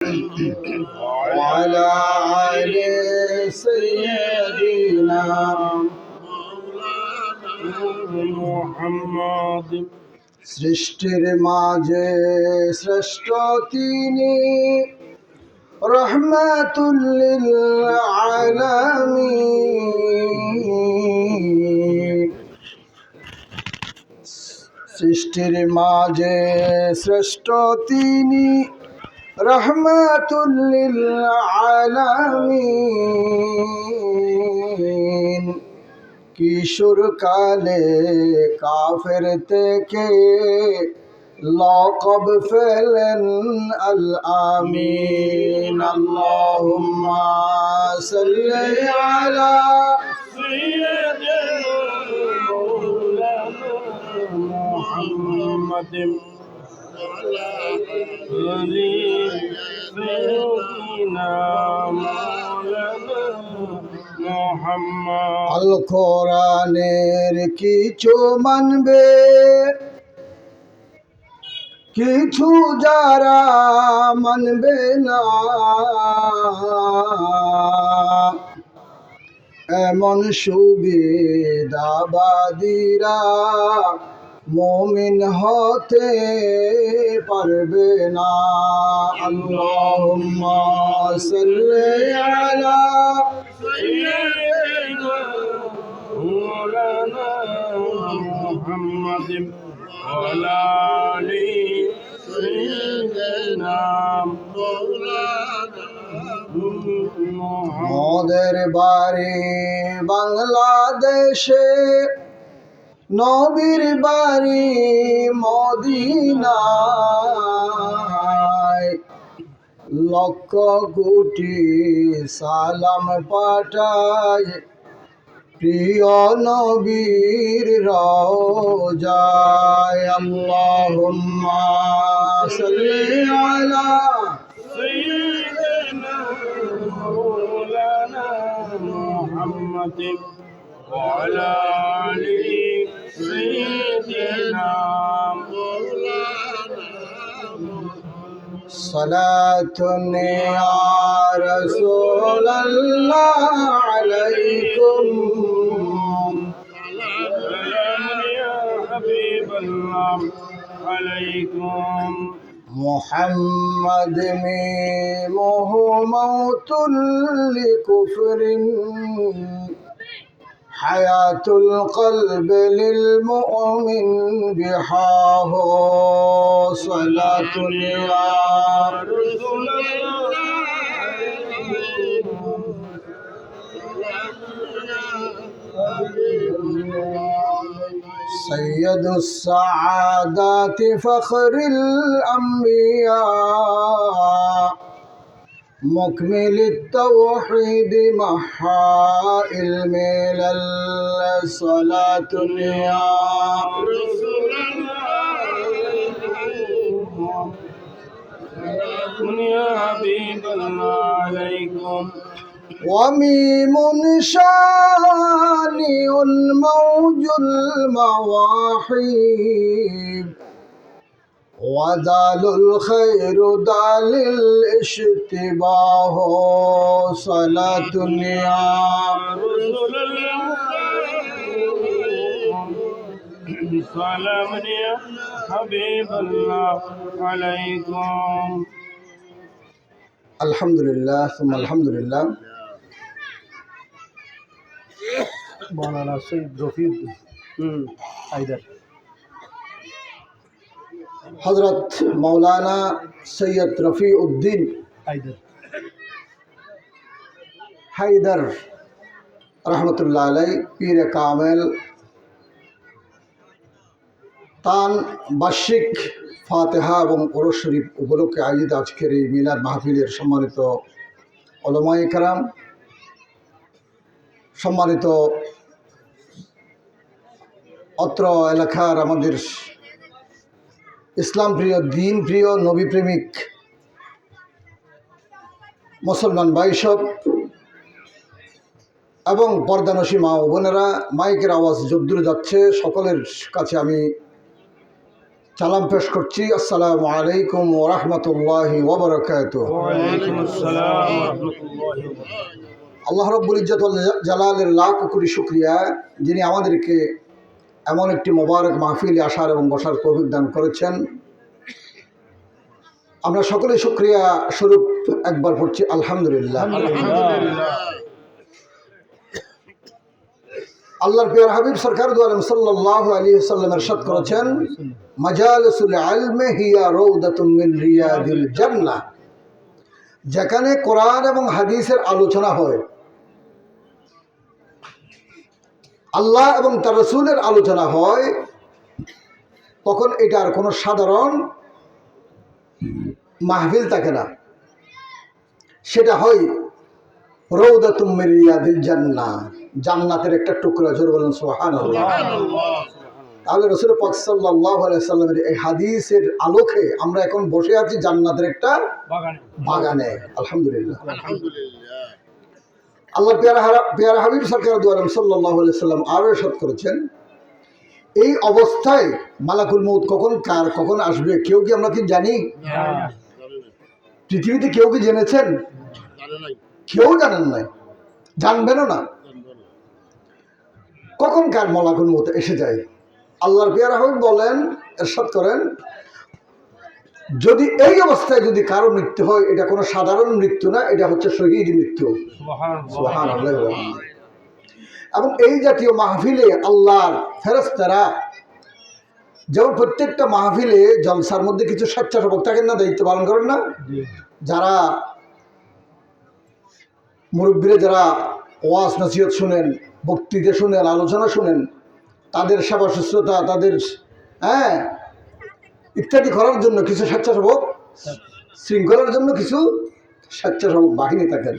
وعلى آل سيدنا মুহাম্মদ। সৃষ্টির মাঝে শ্রেষ্ঠ তিনি, রহমাতুল লিল আলামিন। সৃষ্টির মাঝে শ্রেষ্ঠ তিনি, রহমাতুল লিল আলামিন। কিশোর কালে কাফের থেকে লকব ফেলেন আল আমিন। আল্লাহুম্মা সাল্লি আলা সাইয়্যিদিনা মুহাম্মাদিন ওয়া আলি সাইয়্যিদিনা মুহাম্মদ। আল কোরআনের কিছু মানবে, কিছু যারা মানবে না, এমন সুবিধাবাদীরা মুমিন হতে পারবে না। আল্লাহুম্মা সাল্লি আলা সাইয়্যিদিনা মাওলানা মুহাম্মাদিন ওয়া আলা আলি সাইয়্যিদিনা মাওলানা। মোদের বাড়ি বাংলাদেশে, নবীর বাড়ি মদিনায়। লক্ষ কোটি সালাম পাঠায় প্রিয় নবীর রওজায়। আল্লাহুম্মা সাল্লি আলা সাইয়্যিদিনা মাওলানা মুহাম্মাদিন ওয়া আলা আলি সাইয়্যিদিনা মাওলানা। সালাতুন ইয়া রাসূলাল্লাহ আলাইকুম, সালাম ইয়া হাবিবাল্লাহ আলাইকুম। মুহাম্মদ মিমহু মাউতুল লিকুফরিন, হায়াতুল কলব লিল মুমিন বিহাহু। সালাতুন ইয়া রাসূলাল্লাহ সাইয়্যিদুস সাআদাতি ফখরুল আম্বিয়া, মুকমিলিত তাওহীদ মাহাইল মিলাল। সালাতুন ইয়া রাসূলাল্লাহ সালাতুন ইয়া হাবিবাল্লাহ আলাইকুম। ওয়ামিমুন শানিউল মাওজুল মাওয়াহিব, ওয়াদালুল খায়রু দালিল ইশতিবাহ। সালাতুন ইয়া রাসূলাল্লাহ সালাম ইয়া হাবিবাল্লাহ আলাইকুম। আলহামদুলিল্লাহ সুম্মা আলহামদুলিল্লাহ। মাওলানা সৈয়দ রফিউদ্দিন হায়দার, হযরত মাওলানা সৈয়দ রফিউদ্দিন হায়দার রহমতুল্লাহ আলাই পীরে কামেল তান বার্ষিক ফাতেহা এবং ওরস শরীফ উপলক্ষে আয়োজিত আজকের এই মিলাদ মাহফিলের সম্মানিত উলামায়ে কেরাম, সম্মানিত অত্র এলাকার আমাদের ইসলাম প্রিয়, দিন প্রিয়, নবী প্রেমিক মুসলমান ভাইসব এবং পর্দানসী মা ও বোনেরা, মাইকের আওয়াজ যদ্দূর যাচ্ছে সকলের কাছে আমি সালাম পেশ করছি। আসসালামু আলাইকুম ওয়া রাহমাতুল্লাহি ওয়া বারাকাতুহু। আল্লাহ রাব্বুল ইজ্জত ওয়াল জালালের লাখ কোটি শুকরিয়া, যিনি আমাদেরকে এমন একটি মোবারক মাহফিলে আসার এবং বসার তৌফিক দান করেছেন। আমরা সকলে শুকরিয়া স্বরূপ একবার পড়ছি আলহামদুলিল্লাহ। আল্লাহর প্রিয় হাবিব সরকার দু আলম সাল্লাল্লাহু আলাইহি ওয়াসাল্লাম ইরশাদ করেছেন, মাজালিসুল ইলমি হিয়া রাউদাতুম মিন রিয়াদিল জান্নাহ। যেখানে কোরআন এবং হাদিসের আলোচনা হয়, আল্লাহ এবং তার রাসূলের আলোচনা হয়, তখন এটার কোনো সাধারণ মাহফিল থাকে না, সেটা হয় রাউদাতুম মিন রিয়াদিল জান্নাহ, জান্নাতের একটা টুকরা। জোরে বলেন সুবহানাল্লাহ। তাহলে রাসূল পাক সাল্লাল্লাহু আলাইহি ওয়াসাল্লামের এই হাদিসের আলোকে আমরা এখন বসে আছি জান্নাতের একটা বাগানে। আলহামদুলিল্লাহ। আল্লাহ পেয়ারা হাবিব সরকার দু আলম সাল্লাল্লাহু আলাইহি ওয়াসাল্লাম আরো ইরশাদ করেছেন, এই অবস্থায় মালাকুল মউত কখন আসবে কেউ কি আমরা কি জানি? পৃথিবীতে কেউ কি জেনেছেন? কেউ জানেন নাই, জানবেনও না কখন কার মালাকুল মউত এসে যায়। আল্লাহর পেয়ারা হাবিব বলেন, ইরশাদ করেন, যদি এই অবস্থায় যদি কারো মৃত্যু হয়, এটা কোনো সাধারণ মৃত্যু না, এটা হচ্ছে শহীদ মৃত্যু। সুবহানাল্লাহ। এবং এই জাতীয় মাহফিলে আল্লাহর ফেরেশতারা, যেমন প্রত্যেকটা মাহফিলে জলসার মধ্যে কিছু স্বেচ্ছাসেবক থাকেন না, দায়িত্ব পালন করেন না, যারা মুরব্বীরা যারা ওয়াজ নসিহত শুনেন, বক্তৃতা শুনেন, আলোচনা শুনেন, তাদের সেবা শুশ্রূষা, তাদের ইত্যাদি করার জন্য কিছু স্বেচ্ছাসেবক, শৃঙ্খলার জন্য কিছু স্বেচ্ছাসেবক বাহিনী থাকেন।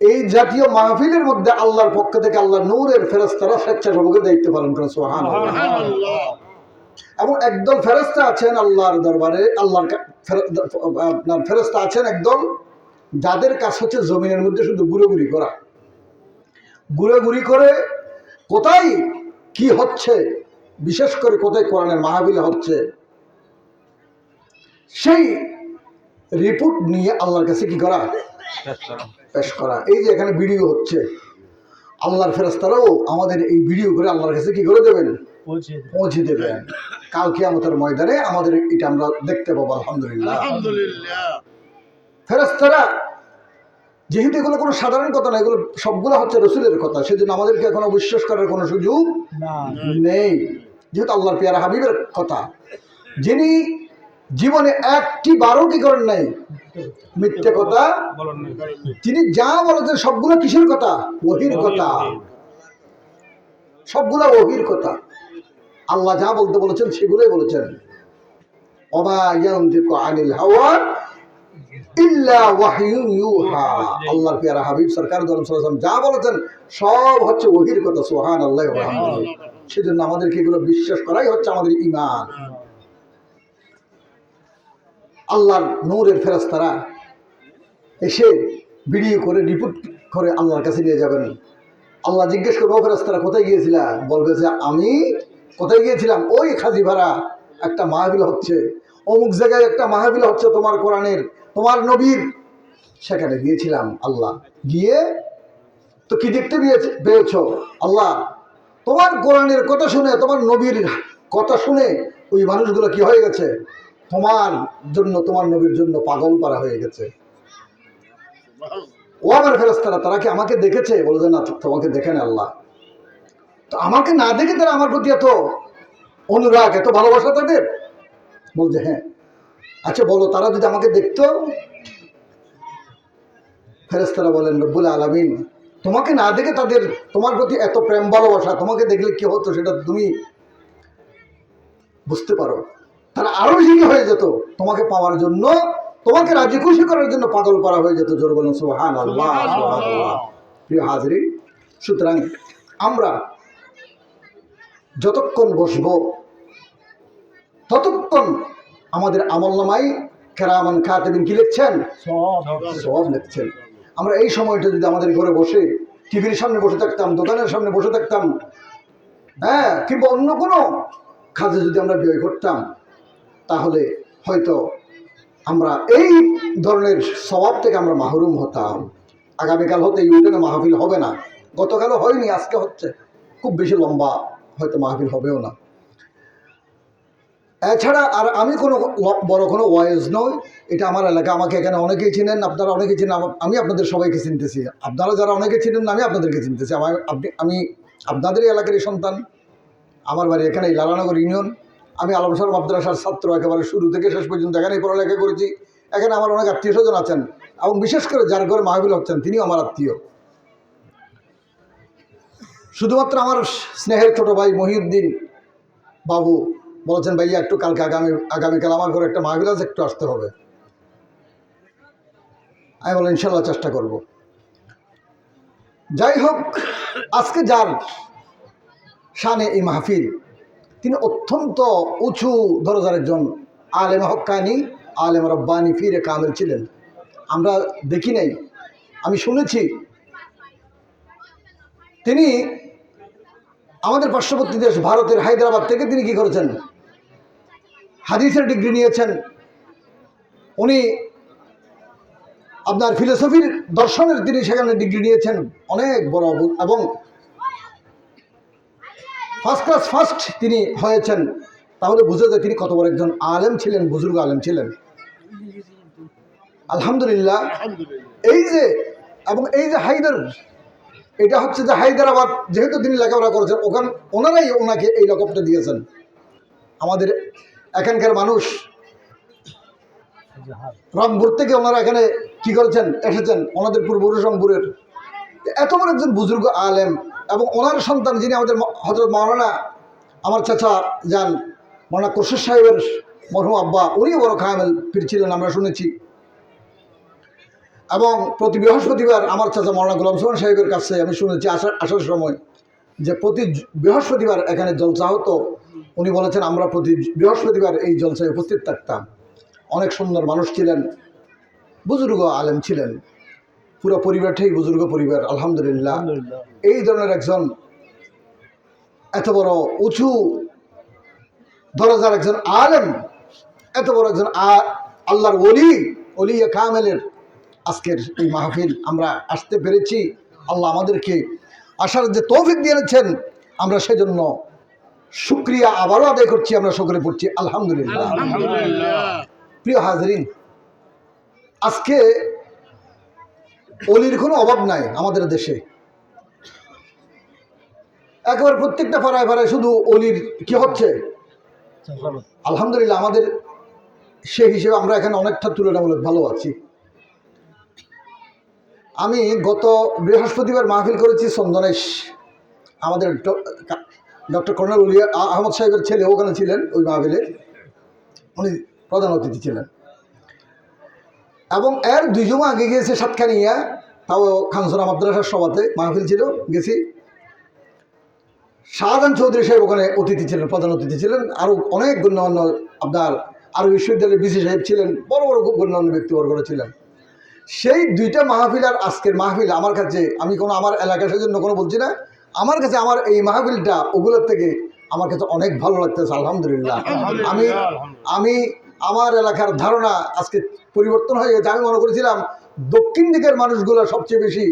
এই জাতীয় মাহফিলের মধ্যে আল্লাহর পক্ষ থেকে আল্লাহ নূরের ফেরেশতারা স্বেচ্ছাসেবকের দায়িত্ব পালন করেন। সুবহানাল্লাহ। এবং একদল ফেরেশতা আছেন আল্লাহর দরবারে, আল্লাহর আপনার ফেরেশতা আছেন একদল, যাদের কাজ হচ্ছে জমিনের মধ্যে শুধু ঘুরোঘুরি করা, ঘুরোঘুরি করে কোথায় কি হচ্ছে, বিশেষ করে কোথায় কোরআনের মাহফিল হচ্ছে, সেই রিপোর্ট নিয়ে আল্লাহর কাছে কি করা, পেশ করা। এই যে এখানে ভিডিও হচ্ছে, আল্লাহর ফেরেশতারাও আমাদের এই ভিডিও করে আল্লাহর কাছে কি করে দেবেন, পৌঁছে দেবেন। কাল কিয়ামতের ময়দানে আমাদের এটা আমরা দেখতে পাবো। আলহামদুলিল্লাহ। ফেরেশতারা, যেহেতু এগুলো কোনো সাধারণ কথা না, এগুলো সবগুলো হচ্ছে রাসূলের কথা, সেজন্য আমাদেরকে এখনো বিশ্বাস করার কোনো সুযোগ নেই, যেহেতু আল্লাহর পেয়ারা হাবিবের কথা, যিনি জীবনে একটি বারও কি করেন নাই মিথ্যে কথা। তিনি যা বলেছেন সবগুলো কিসের কথা? ওহীর কথা, সবগুলো ওহীর কথা। আল্লাহ যা বলতে বলেছেন সেগুলোই বলেছেন। ওমা ইয়ানতিকু আনিল হাওয়া ইল্লা ওয়াহয়ুন ইউহা। আল্লাহর পেয়ারা হাবিব সরকার সাল্লাল্লাহু আলাইহি ওয়াসাল্লাম যা বলেছেন সব হচ্ছে ওহীর কথা। সুবহানাল্লাহ ওয়া বিহামদিহি। সেজন্য আমাদেরকে এগুলো বিশ্বাস করাই হচ্ছে আমাদের ঈমান। আল্লাহর নূরের ফেরেশতারা এসে ভিডিও করে রিপোর্ট করে আল্লাহর কাছে নিয়ে যাবেন। আল্লাহ জিজ্ঞেস করবো, ফেরেশতারা কোথায় গিয়েছিলা? বলবে যে আমি কোথায় গিয়েছিলাম, ওই খাজিভাড়া একটা মাহফিল হচ্ছে, অমুক জায়গায় একটা মাহফিল হচ্ছে তোমার কোরআনের, তোমার নবীর, সেখানে গিয়েছিলাম। আল্লাহ গিয়ে তো কি দেখতে পেয়েছ? আল্লাহ তোমার কোরআনের কথা শুনে, তোমার নবীর কথা শুনে ওই মানুষগুলো কি হয়ে গেছে, তোমার জন্য, তোমার নবীর জন্য পাগল পারা হয়ে গেছে। ও আমার ফেরেশতারা, তারা কি আমাকে দেখেছে? বলে যে না, তোমাকে দেখেন আল্লাহ। তো আমাকে না দেখে তারা আমার প্রতি এত অনুরাগ, এত ভালোবাসা তাদের? বলছে হ্যাঁ। আচ্ছা বলো, তারা যদি আমাকে দেখতো? ফেরেশতারা বলেন, রব্বুল আলামিন তোমাকে না দেখে তাদের তোমার প্রতি এত প্রেম ভালোবাসা, তোমাকে দেখলে কি হতো সেটা তুমি বুঝতে পারো। তারা আরো বেশি হয়ে যেত তোমাকে পাওয়ার জন্য, তোমাকে রাজি খুশি করার জন্য পাগল করা হয়ে যেত। জোর বলেন সুবহানাল্লাহ। সুবহানাল্লাহ। প্রিয় হাজরিন, সুতরাং আমরা যতক্ষণ বসবো ততক্ষণ আমাদের আমলনামায় কিরামান কাতিবিন কি লিখছেন? সওয়াব লিখছেন। আমরা এই সময়টা যদি আমাদের ঘরে বসে টিভির সামনে বসে থাকতাম, দোকানের সামনে বসে থাকতাম, কিংবা অন্য কোনো কাজে যদি আমরা ব্যয় করতাম, তাহলে হয়তো আমরা এই ধরনের স্বভাব থেকে আমরা মাহরুম হতাম। আগামীকাল হতে ইউটিউবে মাহফিল হবে না, গতকালও হয়নি, আজকে হচ্ছে, খুব বেশি লম্বা হয়তো মাহফিল হবেও না। এছাড়া আর আমি কোনো বড় কোনো ওয়াইজ নই, এটা আমার এলাকা, আমাকে এখানে অনেকেই চিনেন, আপনারা অনেকেই চিনেন, আমি আপনাদের সবাইকে চিনতেছি, আপনারা যারা অনেকে চিনেন আমি আপনাদেরকে চিনতেছি। আমি আপনাদেরই এলাকারই সন্তান, আমার বাড়ি এখানে লালানগর ইউনিয়ন, আমি আলমসার মাদ্রাসার ছাত্র, একেবারে শুরু থেকে শেষ পর্যন্ত এখানেই পড়ালেখা করেছি। এখানে আমার অনেক আত্মীয় স্বজন আছেন, এবং বিশেষ করে যার ঘরে মাহফিল হচ্ছেন তিনিও আমার আত্মীয়। শুধুমাত্র আমার স্নেহের ছোট ভাই মহিউদ্দিন বাবু বলেছেন, ভাইয়া একটু কালকে আগামীকাল আমার ঘরে একটা মাহফিল আছে, একটু আসতে হবে। আমি বললাম ইনশাল্লাহ চেষ্টা করব। যাই হোক, আজকে যার শানে এই মাহফিল, তিনি অত্যন্ত উঁচু দরজার একজন আলেম হক্কানি, আলেম রব্বানি, ফিরে কামেল ছিলেন। আমরা দেখি নাই, আমি শুনেছি তিনি আমাদের পার্শ্ববর্তী দেশ ভারতের হায়দ্রাবাদ থেকে তিনি কি করেছেন, হাদিসের ডিগ্রি নিয়েছেন। উনি আপনার ফিলোসফির দর্শনের তিনি সেখানে ডিগ্রি নিয়েছেন, অনেক বড়, এবং ফার্স্ট ক্লাস ফার্স্ট তিনি হয়েছেন। তাহলে বুঝে যায় তিনি কত বড় একজন আলেম ছিলেন, বুজুর্গ আলেম ছিলেন। আলহামদুলিল্লাহ। এই যে হায়দার, এটা হচ্ছে যে হায়দ্রাবাদ, যেহেতু তিনি লেখাপড়া করেছেন, ওনারাই ওনাকে এই লকবটা দিয়েছেন। আমাদের এখানকার মানুষ রংপুর থেকে ওনারা এখানে কি করেছেন, এসেছেন, ওনাদের পূর্বপুরুষ রংপুরের। এত বড় একজন বুজুর্গ আলেম, এবং ওনার সন্তান যিনি আমাদের হযরত মাওলানা, আমার চাচা যান মাওলানা কুরশেদ সাহেবের মরহুম আব্বা, উনিও বড় কামেল পীর ছিলেন, আমরা শুনেছি। এবং প্রতি বৃহস্পতিবার আমার চাচা মাওলানা গোলাম সুবহান সাহেবের কাছে আমি শুনেছি আসার সময়, যে প্রতি বৃহস্পতিবার এখানে জলসা হতো। উনি বলেছেন আমরা প্রতি বৃহস্পতিবার এই জলসায় উপস্থিত থাকতাম। অনেক সুন্দর মানুষ ছিলেন, বুজুর্গ আলেম ছিলেন, পুরো পরিবারটাই বুজুর্গ পরিবার। আলহামদুলিল্লাহ। এই ধরনের একজন এত বড় উঁচু দরজার একজন আলেম, এত বড় একজন আল্লাহর ওলি কামেলের আজকের এই মাহফিল আমরা আসতে পেরেছি। আল্লাহ আমাদেরকে আসার যে তৌফিক দিয়েছেন, আমরা সেজন্য শুকরিয়া আবারও আদায় করছি, আমরা সকলে পড়ছি আলহামদুলিল্লাহ। প্রিয় হাজরিন, আজকে অলির কোনো অভাব নাই আমাদের দেশে। একেবারে প্রত্যেকটা পাড়ায় পাড়ায় শুধু অলির কি হচ্ছে, আলহামদুলিল্লাহ। আমাদের সেই হিসেবে আমরা এখানে অনেকটা তুলনামূলক ভালো আছি। আমি গত বৃহস্পতিবার মাহফিল করেছি চন্দনেশ, আমাদের ডক্টর কর্নেল উলিয়া আহমদ সাহেবের ছেলে ওখানে ছিলেন ওই মাহফিলে, উনি প্রধান অতিথি ছিলেন। এবং এর 2 জমা আগে গিয়েছে সাতখানিয়া, তাও খানসোনা মাদ্রাসার সভাতে মাহফিল ছিল, গেছি। শাহজাহান চৌধুরী সাহেব ওখানে অতিথি ছিলেন, প্রধান অতিথি ছিলেন। আরও অনেক গণ্যমান্য আপনার আরও বিশ্ববিদ্যালয়ের বিসি সাহেব ছিলেন, বড় বড় খুব গণ্যমান্য ব্যক্তিবর্গ ছিলেন। সেই 2টা মাহফিল আর আজকের মাহফিল আমার কাছে, আমি কোনো আমার এলাকা সেজন্য কোনো বলছি না, আমার কাছে আমার এই মাহফিলটা ওগুলোর থেকে আমার কাছে অনেক ভালো লাগতেছে আলহামদুলিল্লাহ। আমি আমার এলাকার ধারণা আজকে পরিবর্তন হয়ে গেছে। আমি মনে করেছিলাম দক্ষিণ দিকের মানুষগুলো সবচেয়ে বেশি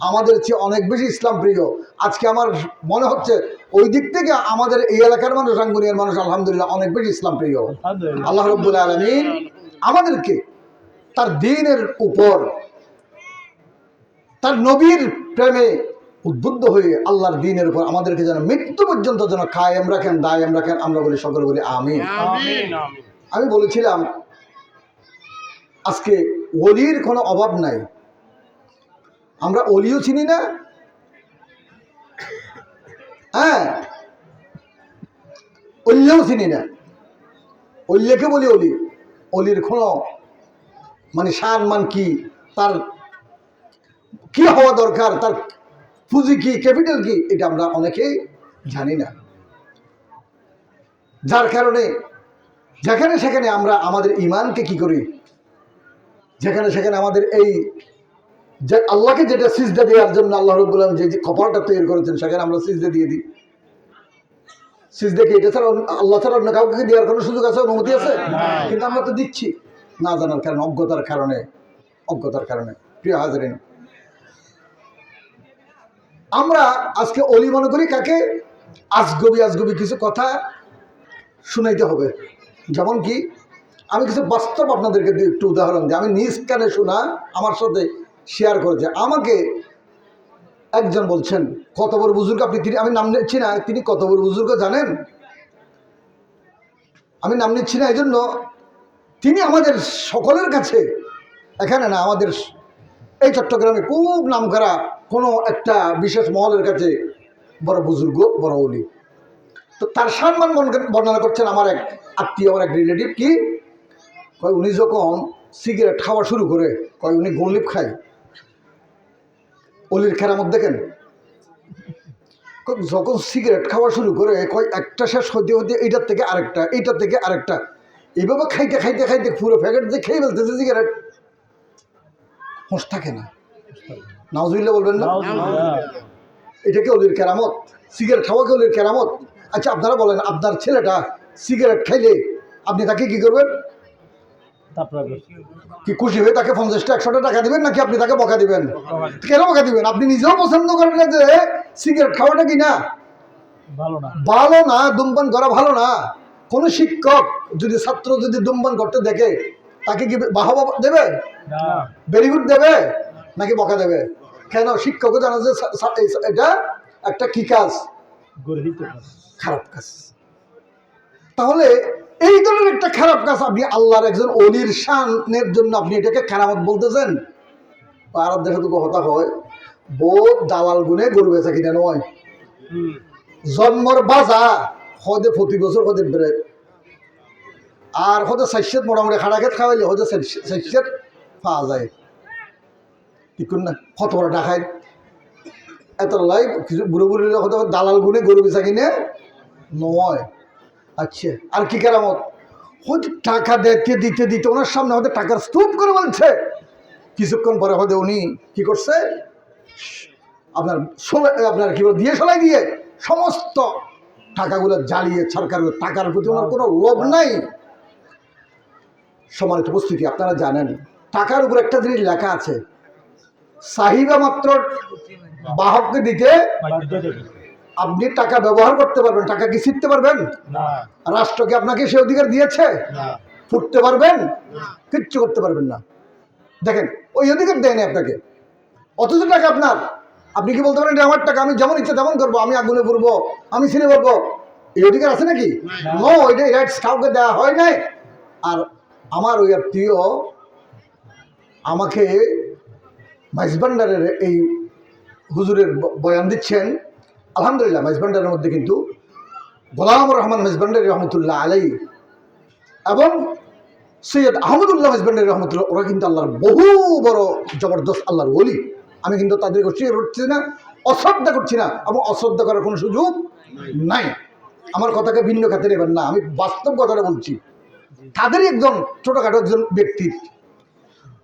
আমাদের চেয়ে অনেক বেশি ইসলাম প্রিয়। আজকে আমার মনে হচ্ছে ওই দিক থেকে আমাদের এই এলাকার মানুষ, রাঙ্গুনিয়ার মানুষ আলহামদুলিল্লাহ অনেক বেশি ইসলাম প্রিয়। আল্লাহ রাব্বুল আলামিন আমাদেরকে তার দ্বীনের উপর, তার নবীর প্রেমে উদ্বুদ্ধ হয়ে আল্লাহর দ্বীনের উপর আমাদেরকে যেন মৃত্যু পর্যন্ত যেন কায়েম রাখেন, দায়েম রাখেন, আমরা বলি, সকলে বলি আমিন। আমি বলেছিলাম আজকে ওলির কোনো অভাব নাই, আমরা ওলিও চিনি না, হ্যাঁ অল্যও চিনি না। অল্যকে বলি অলি, অলির কোনো মানে শান মান কি, তার কি হওয়া দরকার, তার পুঁজি কি, ক্যাপিটাল কি, এটা আমরা অনেকেই জানি না। যার কারণে যেখানে সেখানে আমরা আমাদের ইমানকে কি করি, যেখানে সেখানে আমাদের এই যে আল্লাহকে যেটা সিজদা দেওয়ার জন্য আল্লাহ রাব্বুল আলামিন যে কপালটা তৈরি করেছেন, সেখানে আমরা সিজদা দিয়ে দিই। সিজদা কি এটা ছাড়া আল্লাহ ছাড়া অন্য কাউকে দেওয়ার কোনো সুযোগ আছে, অনুমতি আছে? কিন্তু আমরা তো দিচ্ছি না জানার কারণে, অজ্ঞতার কারণে। প্রিয় হাজরিন, আমরা আজকে অলি মনে করি কাকে? আজগবি কিছু কথা শুনাইতে হবে। যেমন কি, আমি কিছু বাস্তব আপনাদেরকে একটু উদাহরণ দিই। আমি নিজ কানে শোনা, আমার সাথে শেয়ার করেছে। আমাকে একজন বলছেন, কত বড় বুজুর্গ আপনি, আমি নাম নিচ্ছি না, তিনি কত বড় বুজুর্গ জানেন? আমি নাম নিচ্ছি না এই জন্য, তিনি আমাদের সকলের কাছে, এখানে না, আমাদের এই চট্টগ্রামে খুব নাম করা কোনো একটা বিশেষ মহলের কাছে বড় বুজুর্গ, বড় ওলি। তো তার সম্মান বর্ণনা করছেন আমার এক আত্মীয়, আমার এক রিলেটিভ। কি কয়, উনি যখন সিগারেট খাওয়া শুরু করে, কয় উনি গোললিপ খায়। অলির খেরামত দেখেন, যখন সিগারেট খাওয়া শুরু করে, কয় একটা শেষ হইতে হইতে এইটার থেকে আরেকটা, এইভাবে খাইতে পুরো প্যাকেট দিয়ে খেয়ে ফেলতেছে সিগারেট, হোঁশ থাকে না। নাউজুবিল্লাহ বলবেন না? এটা কি অলির কেরামত? সিগারেট খাওয়া কি অলির কেরামত? আচ্ছা আপনারা বলেন, আপনার ছেলেটা সিগারেট খাইলে আপনি তাকে কি করবেন? কি খুশি হয়ে তাকে 50টা 100টা টাকা দিবেন, নাকি আপনি তাকে বকা দিবেন? কেন বকা দিবেন? আপনি নিজেও পছন্দ করেন না যে সিগারেট খাওয়াটা কি না ভালো না, ধূমপান করা ভালো না। কোন শিক্ষক যদি ছাত্র যদি ধূমপান করতে দেখে, তাকে কি বাহবা দেবে, ভেরি গুড দেবে, নাকি বকা দেবে? কেন? শিক্ষকও জানা যে এটা একটা কি কাজ, খারাপ কাজ। তাহলে এই ধরনের একটা খারাপ কাজ আপনি আল্লাহর একজন অলির শানের জন্য আপনি এটাকে কেরামত বলতেছেন? আরব দেশে তো কথা হয়, বোধ দালাল গুনে গরু বেচা কিনা নয়, জন্মর বাজা হয়তো প্রতি বছর হয়তো বেড়ে, আর হয়তো সাইসের মোটামুটি খাড়া খেত খাওয়াইলে হয়তো সাইসের পাওয়া যায়। ঠিক না? কত বড় ডাকায় এত লাই, কিছু বুড়ো বুড়িরা হয়তো দালাল গুনে গরু বেচা কিনে নয়। আচ্ছা, আর কি কেরামত? হয়তো টাকা দিতে ওনার সামনে হয়তো টাকার স্তূপ করে বলছে, কিছুক্ষণ পরে হয়তো উনি কি করছে, আপনার কি দিয়ে সলাই দিয়ে সমস্ত টাকাগুলো জ্বালিয়ে সরকার, টাকার প্রতি ওনার কোনো লোভ নাই। সম্মানিত উপস্থিতি, আপনারা জানেন টাকার উপর একটা জিনিস লেখা আছে, চাহিদা মাত্র বাহককে দিতে আপনি টাকা ব্যবহার করতে পারবেন, টাকা কি ছিটতে পারবেন? রাষ্ট্রকে আপনাকে সে অধিকার দিয়েছে? ফুটতে পারবেন? কিচ্ছু করতে পারবেন না। দেখেন, ওই অধিকার দেয়নি আপনাকে, অথচ টাকা আপনার। আপনি কি বলতে পারেন এটা আমার টাকা, আমি যেমন ইচ্ছা তেমন করবো, আমি আগুনে পড়বো, আমি ছিঁড়ে পড়বো, এই অধিকার আছে নাকি? নো, এটা রাইটস কাউকে দেওয়া হয় নাই। আর আমার ওই আত্মীয় আমাকে মাইজভান্ডারের এই হুজুরের বয়ান দিচ্ছেন। আলহামদুলিল্লাহ, মাইজভান্ডারের মধ্যে কিন্তু গোলাম রহমান মাইজভান্ডারী রহমতুল্লাহ আলাই এবং সৈয়দ আহমদুল্লাহ মাইজভান্ডারী রহমতুল্লাহ, ওরা কিন্তু আল্লাহর বহু বড় জবরদস্ত আল্লাহর ওলি। আমি কিন্তু তাদেরকে অস্বীকার করছি না, অশ্রদ্ধা করছি না, এবং অশ্রদ্ধা করার কোনো সুযোগ নাই। আমার কথাকে ভিন্ন খাতে নেবেন না, আমি বাস্তব কথাটা বলছি। তাদেরই একজন ছোটোখাটো একজন ব্যক্তির।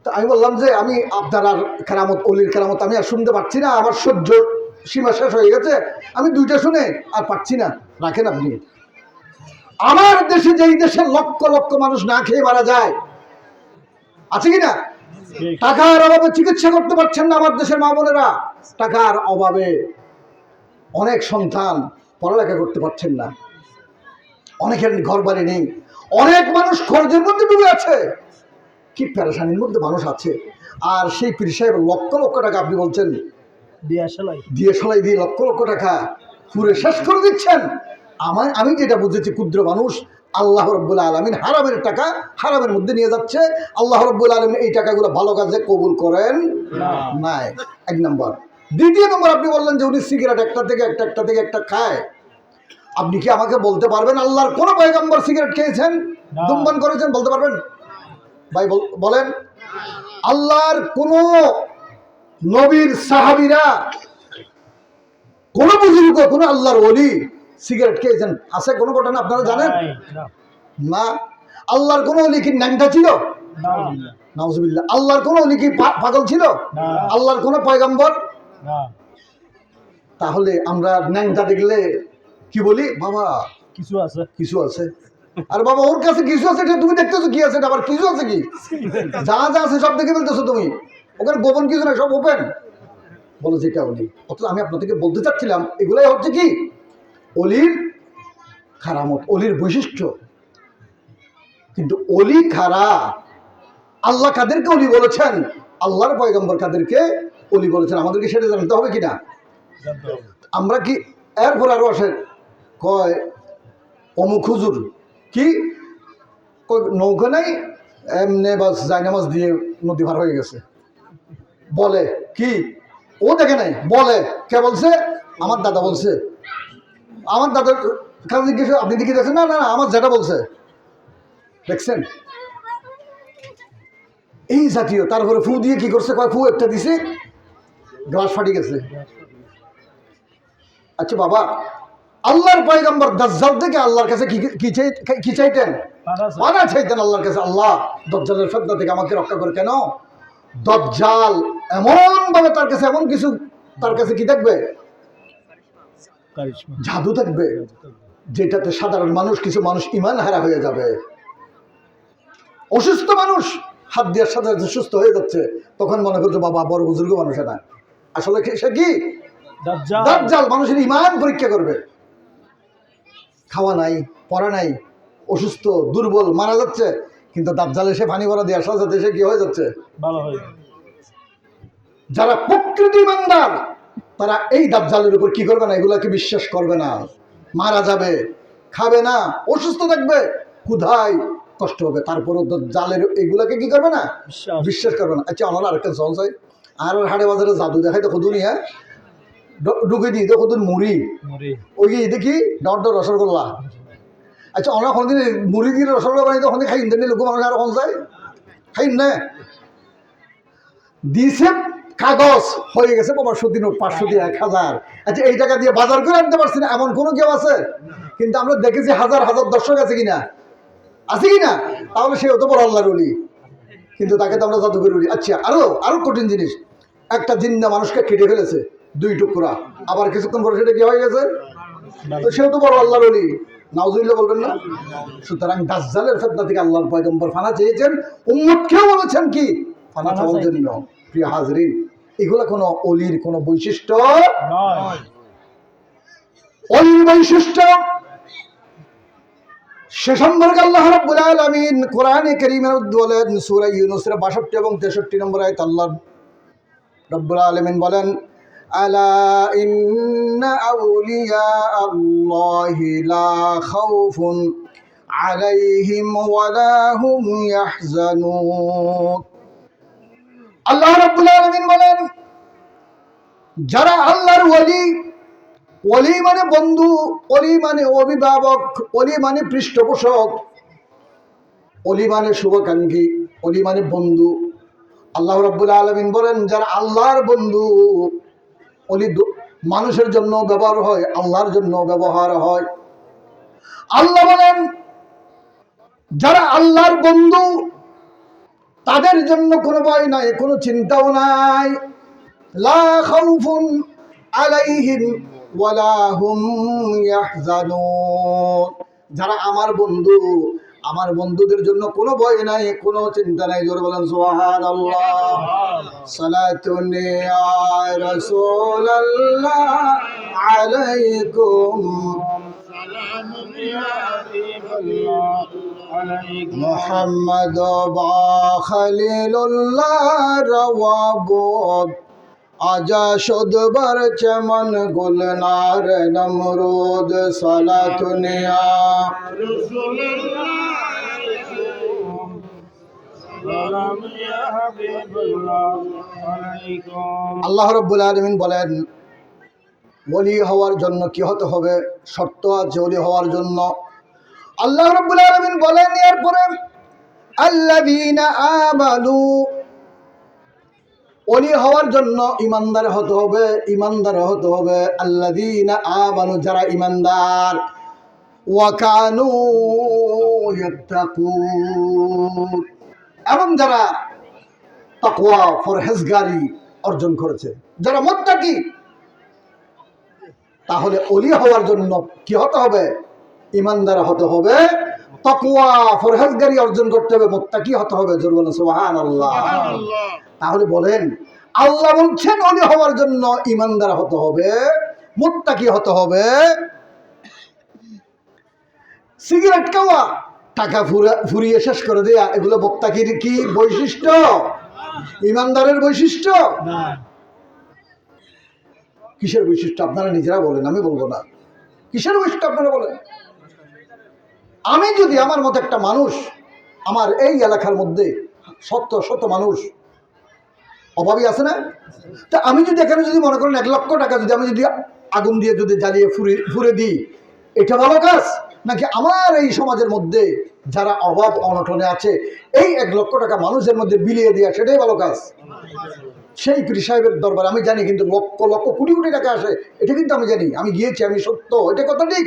তো আমি বললাম যে আমি আপনার আর কেরামত, অলির কেরামত আমি আর শুনতে পাচ্ছি না, আমার সহ্য সীমা শেষ হয়ে গেছে, আমি দুইটা শুনে আর পাচ্ছি না। রাখেন আপনি। আমার দেশে, যেই দেশে লক্ষ লক্ষ মানুষ না খেয়ে মারা যায়, আছে কিনা? টাকার অভাবে চিকিৎসা করতে পারছেন না আমার দেশের মা বোনেরা, টাকার অভাবে অনেক সন্তান পড়ালেখা করতে পারছেন না, অনেকের ঘর বাড়ি নেই, অনেক মানুষ খরচের মধ্যে ডুবে আছে, কি পেরেশানির মধ্যে মানুষ আছে। আর সেই পীর সাহেব লক্ষ লক্ষ টাকা, আপনি বলছেন দিয়ে সলাই দিয়ে লক্ষ লক্ষ টাকা পুরে শেষ করে দিচ্ছেন। আমি যেটা বুঝেছি, ক্ষুদ্র মানুষ, আল্লাহ রাব্বুল আলামিন হারামের টাকা হারামের মধ্যে নিয়ে যাচ্ছে। আল্লাহ রাব্বুল আলামিন এই টাকাগুলো ভালো কাজে কবুল করেন নাই, এক নম্বর। দ্বিতীয় নম্বর, আপনি বললেন যে উনি সিগারেট একটা থেকে একটা খায়। আপনি কি আমাকে বলতে পারবেন আল্লাহর কোন পয়গম্বর সিগারেট খেয়েছেন, ধূমপান করেছেন? বলতে পারবেন ভাই? বলেন। আল্লাহর কোন নবীর সাহাবীরা, কোন বুজুর্গ, কোন আল্লাহর ওলি সিগারেট খেয়েছেন? আছে কোন ঘটনা আপনারা জানেন? না। আল্লাহর কোন ওলি কি ন্যাংটা ছিল? নাউজুবিল্লাহ। আল্লাহর কোন ওলি কি পাগল ছিল? আল্লাহর কোন পয়গম্বর? তাহলে আমরা ন্যাংটা দেখলে কি বলি? বাবা কিছু আছে, কিছু আছে। আর বাবা ওর কাছে কিছু আছে, এটা তুমি দেখতেছো কি আছে, এটা আবার কিছু আছে কি? যা যা আছে সব দেখে ফেলতেছো তুমি, ওখানে গোপন কিছু না, সব ওপেন। বলো যেটা অলি। অথচ আমি আপনাদেরকে বলতে চাচ্ছিলাম এগুলাই হচ্ছে কি অলির খারামত, অলির বৈশিষ্ট্য। কিন্তু অলি খারা, আল্লাহ কাদেরকে অলি বলেছেন, আল্লাহর পয়গম্বর কাদেরকে অলি বলেছেন, আমাদেরকে সেটা জানতে হবে কিনা। জানতে হবে। আমরা কি এরপর আরো আসে কয় অমুক হুজুর কি নৌকা নাই, এমনি বাস জায়নামাজ দিয়ে নদী পার হয়ে গেছে, বলে কি ও দেখে নাই, বলে কে বলছে, আমার দাদা বলছে, আমার দাদার কাছে জিজ্ঞেস, আপনি দেখি দেখছেন, না না না আমার যেটা বলছে দেখছেন, এই জাতীয়। তারপরে ফু দিয়ে কি করছে, কয় ফু একটা দিছে, গ্লাস ফাটি গেছে। আচ্ছা বাবা, আল্লাহর পয়গম্বর দাজ্জাল থেকে আল্লাহর কাছে কি চাইতেন? পানা চাইতেন আল্লাহর কাছে, আল্লাহ দজ্জালের ফিতনা থেকে আমাকে রক্ষা করে। কেন? দজ্জাল এমন ভাবে তার কাছে এমন কিছু, তার কাছে কি থাকবে, জাদু থাকবে, যেটাতে সাধারণ মানুষ, কিছু মানুষ ইমান হারা হয়ে যাবে। অসুস্থ মানুষ হাত দেওয়ার সাথে সাথে সুস্থ হয়ে যাচ্ছে, তখন মনে করছে বাবা বড় বুজুর্গ মানুষ, না আসলে সে কি দাজ্জাল, মানুষের ইমান পরীক্ষা করবে। খাওয়া নাই, পড়া নাই, অসুস্থ, দুর্বল, মারা যাচ্ছে, কিন্তু দাজ্জাল এসে পানি ভরা দেওয়ার সাথে সাথে সে কি হয়ে যাচ্ছে, ভালো হয়ে। যারা প্রকৃতি ইমানদার তারা এই দাজ্জালের উপর কি করবে না, এগুলাকে বিশ্বাস করবে না, মারা যাবে, খাবে না, অসুস্থ থাকবে, ক্ষুধায় কষ্ট হবে, তারপরও দাজ্জালের এগুলাকে কি করবে না, বিশ্বাস করবে না। আচ্ছা আমার আরেকটা সহজ হয়, আর হাটে বাজারে জাদু দেখাই দেখো দুনিয়া, ঢুকে দিই দেখো তুই মুড়ি, ওই গিয়ে দেখি ডর ডর রসগোল্লা। আচ্ছা অনেক কোনদিন মুড়ি দিয়ে রসগোল্লা বানাই, তখন খাই ইন্টারনেট লোক মানুষ আরো কম যায়, খাই না দিছে কাগজ হয়ে গেছে 500 নোট, 500 দিয়ে 1000। আচ্ছা এই টাকা দিয়ে বাজার করে আনতে পারছি না এমন কোনো কেউ আছে? কিন্তু আমরা দেখেছি হাজার হাজার দর্শক আছে কিনা, আছে কিনা, তাহলে সে হতো বড় আল্লাহর ওলি, কিন্তু তাকে তো আমরা জাদুঘর বলি। আচ্ছা আরো কঠিন জিনিস, একটা জিন্না মানুষকে কেটে ফেলেছে 2 টুকরা, আবার কিছুক্ষণ পরে সেটা কি হয়ে গেছে, তো সেও তো বড় আল্লাহর ওলি, নাউজুবিল্লাহ বলবেন না। সুতরাং দাজ্জালের ফিতনা থেকে আল্লাহর পয়গম্বর ফানা চেয়েছেন, উম্মতকেও বলেছেন কি ফানা চাওয়ার জন্য। প্রিয় হাজরিন, এগুলা কোনো অলির কোনো বৈশিষ্ট্য নয়। অলির বৈশিষ্ট্য সে সম্পর্কে আল্লাহ রাব্বুল আলামিন কোরআনে কারীমে বলেন, সূরা ইউনূসের 62 এবং 63 নম্বর আয়াত আল্লাহ রাব্বুল আলামিন বলেন, আলা ইন্না আউলিয়া আল্লাহি লা খাউফুন আলাইহিম ওয়া লা হুম ইয়াহজানুন। আল্লাহ রাব্বুল আলামিন বলেন, যারা আল্লাহর ওলি, ওলি মানে বন্ধু, ওলি মানে অভিভাবক, ওলি মানে পৃষ্ঠপোষক, ওলি মানে শুভাকাঙ্ক্ষী, ওলি মানে বন্ধু। আল্লাহ রাব্বুল আলামিন বলেন, যারা আল্লাহর বন্ধু, ওলি মানুষের জন্য ব্যবহার হয়, আল্লাহর জন্য ব্যবহার হয়। আল্লাহ বলেন, যারা আল্লাহর বন্ধু তাদের জন্য কোনো ভয় নাই, কোনো চিন্তাও নাই, লা খাউফুন আলাইহিম ওয়া লা হুম ইয়াহজানুন। যারা আমার বন্ধু, আমার বন্ধুদের জন্য কোনো ভয় নাই, কোনো চিন্তা নাই। জোরে বলেন সুবহানাল্লাহ। সালাতুন ইয়া রাসূলুল্লাহ আলাইকুম, সালামুন ইয়া হাবিবাল্লাহ আলাইকুম, মুহাম্মদ বা খলিলুল্লাহ রাওয়াবুদ, আজা সদবার চমন গুলনার নমরুদ, সালাতুন ইয়া রাসূলুল্লাহ আলাইকুম, সালামুন ইয়া হাবিবাল্লাহ আলাইকুম। আল্লাহ রাব্বুল আলামিন বলেন, ওলি হওয়ার জন্য কি হতে হবে, শর্ত আছে ওলি হওয়ার জন্য। আল্লাহ রাব্বুল আলামিন বলেন এরপরে, আল্লাযীনা আমানু, ওলি হওয়ার জন্য ইমানদার হতে হবে, ইমানদার হতে হবে। আল্লাযীনা আমানু, যারা ইমানদার, ওয়া কানু ইয়াত্তাকুন, এবং যারা তাকওয়া পরহেজগারি অর্জন করেছে, যারা মুত্তাকি। তাহলে ওলি হওয়ার জন্য কি হতে হবে, ইমানদার হতে হবে, তাকওয়া পরহেজগারি অর্জন করতে হবে, মুত্তাকি হতে হবে। জোর বলেন সুবহানাল্লাহ। তাহলে বলেন, আল্লাহ বলছেন ওলি হওয়ার জন্য ইমানদার হতে হবে, মুত্তাকি হতে হবে। সিগারেট খাওয়া, টাকা ফুরিয়ে শেষ করে দেয়া, এগুলো মুত্তাকির কি বৈশিষ্ট্য? ইমানদারের বৈশিষ্ট্য? কিসের বৈশিষ্ট্য আপনারা নিজেরা বলেন, আমি বলবো না। কিসের বৈশিষ্ট্য আপনারা বলেন? আমি যদি আমার মতো একটা মানুষ, আমার এই এলাকার মধ্যে শত শত মানুষ অভাবী আছে না, তা আমি যদি এখানে যদি মনে করেন 1 লক্ষ টাকা যদি আমি যদি আগুন দিয়ে যদি জ্বালিয়ে ফুরে দিই, এটা ভালো কাজ? নাকি আমার এই সমাজের মধ্যে যারা অভাব অনটনে আছে এই 1 লক্ষ টাকা মানুষের মধ্যে বিলিয়ে দেওয়া, সেটাই ভালো কাজ? সেই পীর সাহেবের দরবার আমি জানি, কিন্তু লক্ষ লক্ষ কোটি কোটি টাকা আসে, এটা কিন্তু আমি জানি, আমি গিয়েছি, আমি সত্য, এটা কথা ঠিক।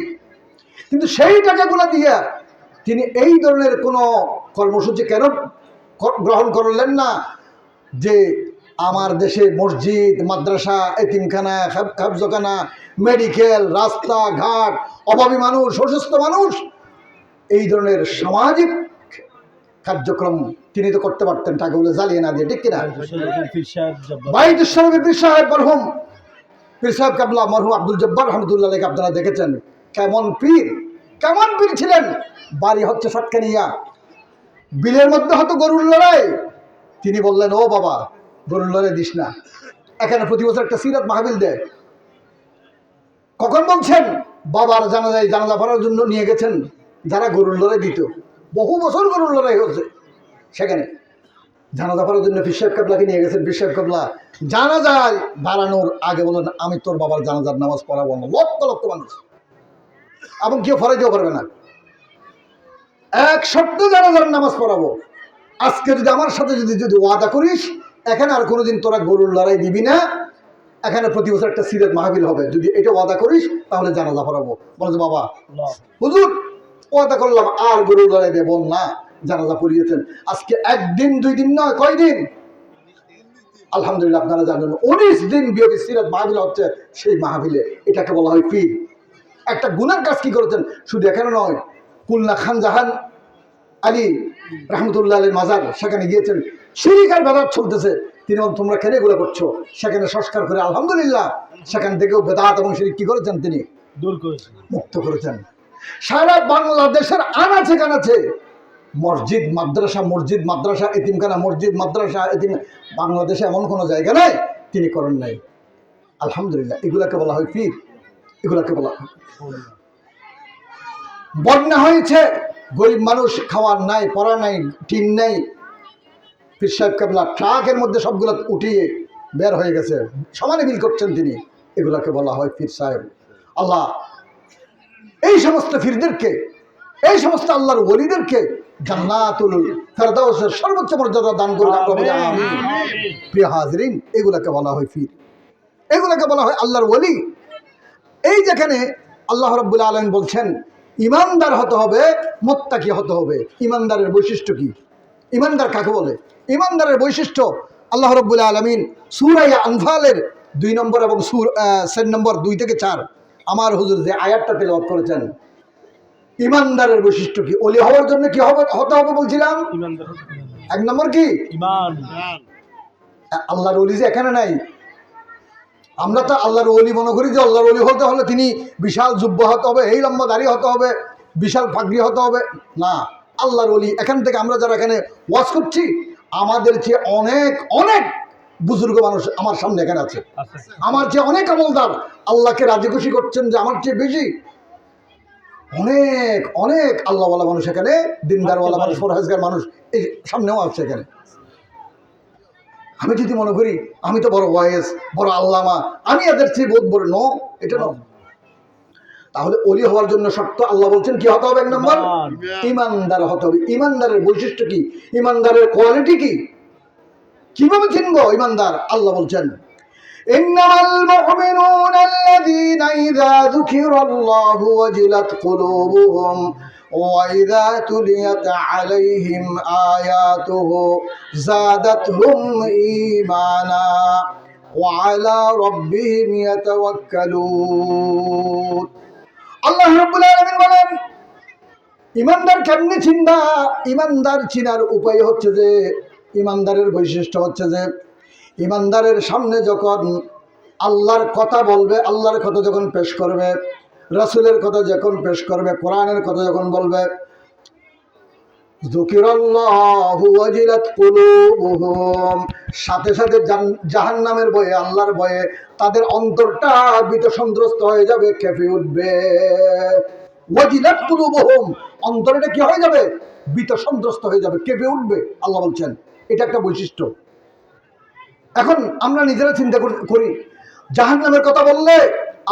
কিন্তু সেই টাকাগুলো দিয়ে তিনি এই ধরনের কোনো কর্মসূচি কেন গ্রহণ করলেন না, যে আমার দেশে মসজিদ, মাদ্রাসা, এতিমখানা, হাফজখানা, মেডিকেল, রাস্তাঘাট, অভাবী মানুষ, অসুস্থ মানুষ, এই ধরনের সামাজিক কার্যক্রম তিনি তো করতে পারতেন টাকাগুলো জ্বালিয়ে না দিয়ে, ঠিক কিনা? বাইতুল পীর সাহেব মরহুম পীর সাহেব কাবলা মরহুম আব্দুল জব্বার রহমতুল্লাহ আলাইহি আপনারা দেখেছেন কেমন পীর, কেমন পীর ছিলেন। বাড়ি হচ্ছে সাতকানিয়া, বিলের মধ্যে হতো গরুর লড়াই। তিনি বললেন, ও বাবা, গরুর লড়াই দিস না, এখানে প্রতি বছর একটা সিরাত মাহফিল দেয়। কখন বলছেন? বাবার জানাজা পড়ার জন্য নিয়ে গেছেন যারা গরুর লড়াই দিত, বহু বছর গরুর লড়াই হচ্ছে, সেখানে জানাজা পড়ার জন্য পীর সাহেব কাবলাকে নিয়ে গেছেন। পীর সাহেব কাবলা জানাজায় দাঁড়ানোর আগে বলেন, আমি তোর বাবার জানাজার নামাজ পড়াবো না। লক্ষ লক্ষ মানুষ, এবং কেউ ফরাইতেও পারবে না, এক শর্তে জানাজার নামাজ পড়াবো। আজকে যদি আমার সাথে যদি ওয়াদা করিস এখানে আর কোনোদিন তোরা গরুর লড়াই দিবি না, এখানে প্রতি বছর একটা সিরাত মাহফিল হবে, যদি এটা ওয়াদা করিস তাহলে জানাজা পড়াবো। বলে, বাবা হুজুর ওয়াদা করলাম, আর গরুর লড়াই দেব না। জানাজা পড়িয়েছেন। আজকে 1 দিন 2 দিন নয়, কয়দিন? আলহামদুলিল্লাহ, আপনারা জানেন 19 দিন ব্যাপী সিরাত মাহফিল হচ্ছে। সেই মাহফিলে এটাকে বলা হয় পীর। একটা গুনার কাজ কি করেছেন, শুধু এখানে নয়, খুলনা খান জাহান আলী রহমতুল্লাহ আলীর মাজার, সেখানে গিয়েছেন, শিরিক আর বেদাত চলতেছে। তিনি বলেন, তোমরা কেন এগুলো করছো? সেখানে সংস্কার করে আলহামদুলিল্লাহ সেখান থেকেও বেদাত এবং শিরিক কি করেছেন, তিনি দূর করেছেন, মুক্ত করেছেন। সারা বাংলাদেশের আনাচে কানাচে মসজিদ মাদ্রাসা, এতিমখানা, মসজিদ মাদ্রাসা, এতিম, বাংলাদেশে এমন কোনো জায়গা নাই তিনি করেন নাই। আলহামদুলিল্লাহ, এগুলাকে বলা হয় পীর, এগুলাকে বলা হয়। বন্যা হয়েছে, গরিব মানুষ, খাওয়ার নাই, পড়া নাই, টিন নাই, পীর সাহেব কাবলা ট্রাকের মধ্যে সবগুলো উঠিয়ে বের হয়ে গেছে, সমানে বিল করছেন তিনি, এগুলাকে বলা হয় পীর সাহেব। আল্লাহ এই সমস্ত পীরদেরকে, এই সমস্ত আল্লাহর ওলিদেরকে জান্নাতুল ফেরদাউসের সর্বোচ্চ মর্যাদা দান করুন, আমরা বলি আমিন। প্রিয় হাজরিন, এগুলাকে বলা হয় পীর, এগুলাকে বলা হয় আল্লাহর ওলি। এই যেখানে আল্লাহ রাব্বুল আলামিন বলছেন ইমানদার হতে হবে, মুত্তাকি হতে হবে। ইমানদারের বৈশিষ্ট্য কি? ইমানদার কাকে বলে? ইমানদারের বৈশিষ্ট্য আল্লাহ রাব্বুল আলামিন সূরা আনফালের 2 নম্বর এবং 4 নম্বর 2 থেকে 4 আমার হুজুর যে আয়াতটা তেলাওয়াত করেছেন, ইমানদারের বৈশিষ্ট্য কি? ওলি হওয়ার জন্য কি হতে হবে বলছিলাম? 1 নম্বর কি? ঈমান। আল্লাহর ওলি যে এখানে নাই, আমরা তো আল্লাহর ওলি মনে করি যে আল্লাহর ওলি হতে হলে তিনি বিশাল জুব্বা হতে হবে, এই লম্বা দাড়ি হতে হবে, বিশাল পাগড়ি হতে হবে। না, আল্লাহর ওলি এখান থেকে আমরা যারা এখানে ওয়াজ করছি, আমাদের চেয়ে অনেক অনেক বুজুর্গ মানুষ আমার সামনে এখানে আছে, আমার চেয়ে অনেক আমলদার, আল্লাহকে রাজি খুশি করছেন যে আমার চেয়ে বেশি অনেক অনেক আল্লাহওয়ালা মানুষ এখানে, দিনদারওয়ালা মানুষ, ফরহেজগার মানুষ এই সামনেও আছে এখানে। আমি যদি মনে করি আমি তো বড় ওয়াইজ, বড় আল্লামা, আমি এদের চেয়ে বোধ বড়, নো, এটা ন। তাহলে ওলি হওয়ার জন্য শর্ত আল্লাহ বলছেন কি হতে হবে? 1 নম্বর, ইমানদার হতে হবে। ইমানদারের বৈশিষ্ট্য কি? ইমানদারের কোয়ালিটি কি? কিভাবে চিনবো ইমানদার? আল্লাহ বলছেন ইন্নামাল মুমিনুনা আল্লাযীনা ইযা যুকিরাল্লাহু ওয়াজিলাত কুলুবুহুম ওয়া ইযা তুলিয়াত আলাইহিম আয়াতুহু যাদাতহুম ঈমানা ওয়া আলা রাব্বিহিম ইয়াতাওয়াক্কালুন। আল্লাহ রাব্বুল আলামিন বলেন, ইমানদার কেমনি চিনবা? ইমানদার চিনার উপায় হচ্ছে যে, ইমানদারের বৈশিষ্ট্য হচ্ছে যে, ইমানদারের সামনে যখন আল্লাহর কথা বলবে, আল্লাহর কথা যখন পেশ করবে, রাসূলের কথা যখন পেশ করবে, কোরআনের কথা যখন বলবে, যুকিরাল্লাহু ওয়াজিলাত কুলুবুহুম, সাথে সাথে জাহান্নামের ভয়ে, আল্লাহর ভয়ে তাদের অন্তরটা ভীতসন্ত্রস্ত হয়ে যাবে, কেঁপে উঠবে। ওয়াজিলাত কুলুবুহুম, অন্তরটা কি হয়ে যাবে? ভীতসন্ত্রস্ত হয়ে যাবে, কেঁপে উঠবে। আল্লাহ বলছেন এটা একটা বৈশিষ্ট্য। এখন আমরা নিজেরা চিন্তা করি, জাহান্নামের কথা বললে,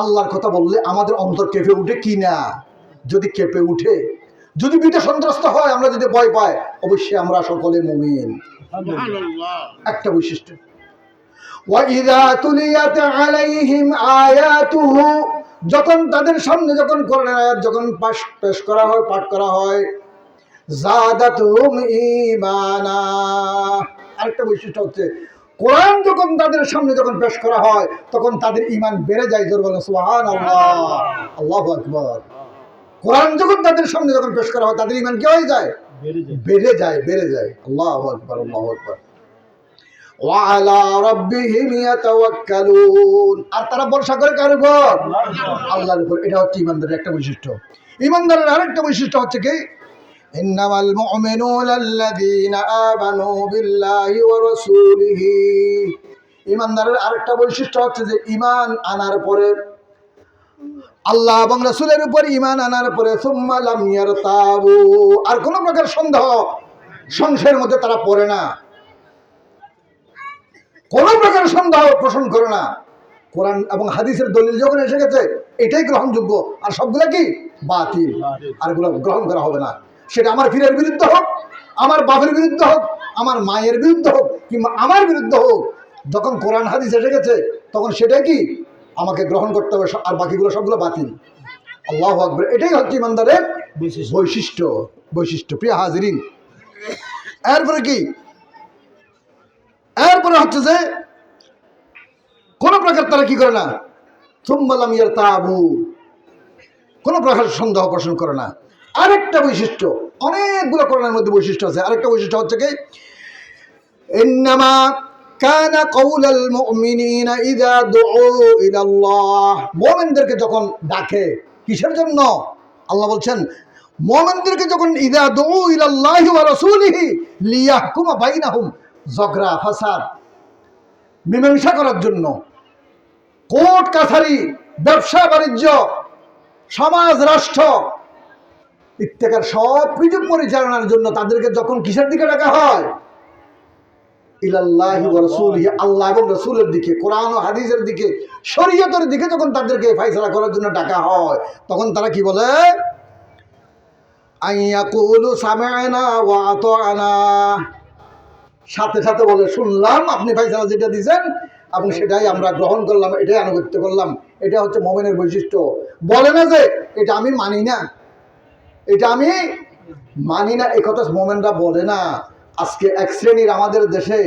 আল্লাহর কথা বললে আমাদের অন্তর কেঁপে উঠে কি না? যদি কেঁপে উঠে, যদি ভীত সন্ত্রস্ত হয়, আমরা যদি ভয় পাই, অবশ্যই আমরা সকলে মুমিন। একটা বৈশিষ্ট্য। ওয়াইযা তুলিয়াত আলাইহিম আয়াতুহু, যখন তাদের সামনে যখন কোরআনের আয়াত যখন পেশ করা হয়, পাঠ করা হয়, যাদাতুহুম ঈমানা। আরেকটা বৈশিষ্ট্য হচ্ছে, কোরআন যখন তাদের সামনে যখন পেশ করা হয়, তখন তাদের ঈমান বেড়ে যায়। জোরে বলেন সুবহানাল্লাহ, আল্লাহু আকবার। কোরআন যখন তাদের সামনে যখন পেশ করা হয়, তাদের ঈমান কি হয়ে যায়? বেড়ে যায়, বেড়ে যায়। আল্লাহু আকবার, আল্লাহু আকবার। ওয়া আলা রাব্বিহিম ইয়াতাওয়াক্কালুন, আর তারা ভরসা করে কার উপর? আল্লাহর উপর। এটা হচ্ছে ঈমানদারের একটা বৈশিষ্ট্য। ঈমানদারের আরেকটা বৈশিষ্ট্য হচ্ছে কি, ইন্নামাল মুমিনুনা আল্লাযীনা আমানু বিল্লাহি ওয়া রাসূলিহি। ঈমানদারের আরেকটা বৈশিষ্ট্য হচ্ছে যে, ঈমান আনার পরে, আল্লাহ এবং রাসূলের উপর ঈমান আনার পরে, সুম্মা লাম ইয়ারতাবু, আর কোন প্রকার সন্দেহ সংশয়ের মধ্যে তারা পড়ে না, কোন প্রকার সন্দেহ পোষণ করে না। কোরআন এবং হাদিসের দলিল যখন এসে গেছে, এটাই গ্রহণযোগ্য, আর সবগুলা কি? বাতিল। আর এগুলো গ্রহণ করা হবে না। সেটা আমার পীরের বিরুদ্ধে হোক, আমার বাপের বিরুদ্ধে হোক, আমার মায়ের বিরুদ্ধে হোক, কিংবা আমার বিরুদ্ধে হোক, যখন কোরআন হাদিস এসে গেছে, তখন সেটাই কি আমাকে গ্রহণ করতে হবে, আর বাকিগুলো সবগুলো বাতিল। আল্লাহু আকবার। এটাই হচ্ছে ইমানদারের বৈশিষ্ট্য। বৈশিষ্ট্য প্রিয় হাজিরিন, এরপরে কি? এরপরে হচ্ছে যে, কোন প্রকার তারা কি করে না, সুম্মা লাম ইয়ারতাবু, কোন প্রকার সন্দেহ পোষণ করে না। আরেকটা বৈশিষ্ট্য, অনেকগুলো কোরআনের মধ্যে বৈশিষ্ট্য আছে। আরেকটা বৈশিষ্ট্য হচ্ছে কি, ইন্নামা কানা কাউলাল মুমিনিনা ইযা দুউ ইলাল্লাহ, মুমিনদেরকে যখন ডাকে, কিসের জন্য? আল্লাহ বলছেন, মুমিনদেরকে যখন ইযা দুউ ইলাল্লাহি ওয়া রাসূলিহি লিয়াহকুমা বাইনাহুম, ঝগড়া ফাসাদ মীমাংসা করার জন্য, কোর্ট কাছারি, ব্যবসা বাণিজ্য, সমাজ রাষ্ট্র ইত্যাকার সব কিছু পরিচালনার জন্য তাদেরকে যখন কিসের দিকে ডাকা হয়? ইলাল্লাহি ওয়া রাসূলিহি, আল্লাহ এবং রাসূলের দিকে, কোরআন ও হাদিসের দিকে, শরীয়তের দিকে যখন তাদেরকে ফয়সালা করার জন্য ডাকা হয়, তখন তারা কি বলে? আইয়াকুলু সামি'না ওয়া আতা'না, সাথে সাথে বলে, শুনলাম আপনি ফয়সালা যেটা দিয়েছেন এবং সেটাই আমরা গ্রহণ করলাম, এটাই আনুগত্য করলাম। এটা হচ্ছে মুমিনের বৈশিষ্ট্য। বলে না যে এটা আমি মানি না, এটা আমি মানি না, এই কথা মুমিনরা বলে না। আজকে এক শ্রেণীর, আমাদের দেশে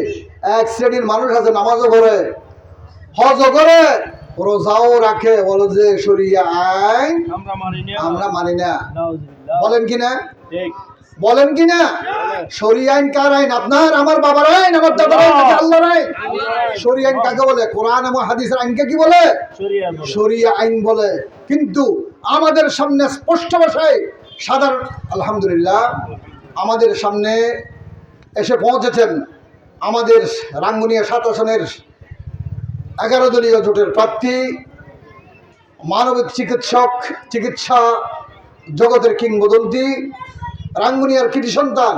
এক শ্রেণীর মানুষ আছে, নামাজও করে, হজও করে, রোজাও রাখে, বলে যে শরিয়া আইন আমরা মানি না। বলেন কি না? বলেন কি না? শরিয়া আইন কার আইন? আপনার, আমার বাবার আইন, আমার দাদার আইন, আল্লাহর আইন। শরিয়া আইন কাকে বলে? কোরআন এবং হাদিসের আইনকে কি বলে? শরিয়া আইন বলে। কিন্তু আমাদের সামনে স্পষ্ট ভাষায় সাধারণ, আলহামদুলিল্লাহ, আমাদের সামনে এসে পৌঁছেছেন আমাদের রাঙ্গুনিয়া ৭ আসনের 11 দলীয় জোটের প্রার্থী, মানবিক চিকিৎসক, চিকিৎসা জগতের কিংবদন্তি, রাঙ্গুনিয়ার কৃতি সন্তান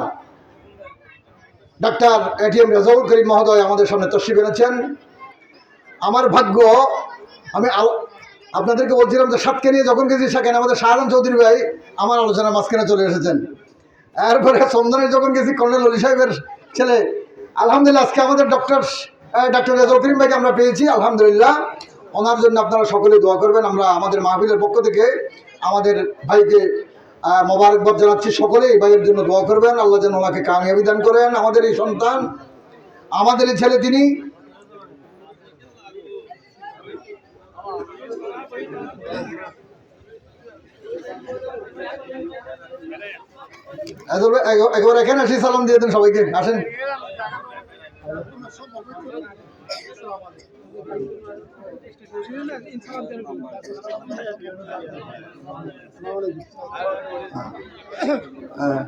ডাক্তার এটিএম রেজাউল করিম মহোদয় আমাদের সামনে তশরিফ এনেছেন। আমার ভাগ্য, আমি আপনাদেরকে বলছিলাম যে সাতকে নিয়ে যখন গেছি, সেখানে আমাদের শাহজাহান চৌধুরী ভাই আমার আলোচনার মাঝখানে চলে এসেছেন। এরপরে চন্দনে যখন গেছি, কর্নেল অলি সাহেবের ছেলে, আলহামদুলিল্লাহ আজকে আমাদের ডাক্তার রেজাউল করিম ভাইকে আমরা পেয়েছি, আলহামদুলিল্লাহ। ওনার জন্য আপনারা সকলে দোয়া করবেন। আমরা আমাদের মাহফিলের পক্ষ থেকে আমাদের ভাইকে মোবারকবাদ জানাচ্ছি। সকলেই ভাইয়ের জন্য দোয়া করবেন, আল্লাহ যেন ওনাকে কামিয়াবি দান করেন। আমাদের এই সন্তান, আমাদের এই ছেলে, তিনি একবার এখানে আসি, সালাম দিয়ে দেন সবাইকে, আসেন। হ্যাঁ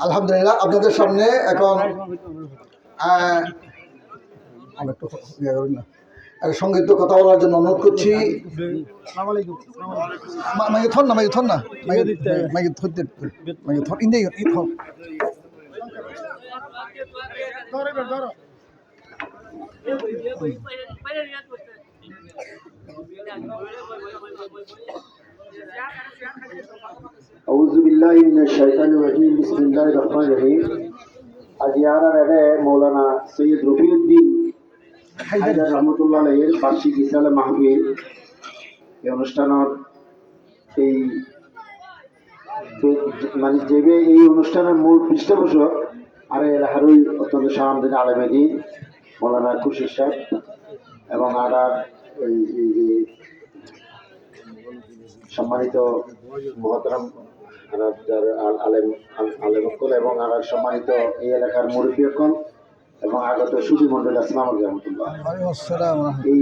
আলহামদুলিল্লাহ, আপনাদের সামনে এখন সঙ্গীত কথা বলার জন্য অনুরোধ করছি। মাইকে থন না, মাইকে থন না, মাইকে ধরতে, মাইকে থন ইন্দে থন। أعوذ بالله من الشيطان الرجيم بسم الله الرحمن الرحيم আজিয়ারা রে মৌলানা সৈয়দ রফিউদ্দিন হায়দার রহমতুল্লাহ আলাইহির বার্ষিক ইসালে মাহফিল এই অনুষ্ঠানের এই মানে যেবে এই অনুষ্ঠানের মূল পৃষ্ঠপোষক আর এলাকারই অত্যন্ত সম্মানিত আলেমেদিন মৌলানা খুরশিদ সাহেব এবং আর এই যে সম্মানিত মহতরম আলেমকল এবং আর সম্মানিত এই এলাকার মুরব্বীকল এবং আগত সুধী মন্ডল আসসালামু আলাইকুম রহমতুল্লাহ। এই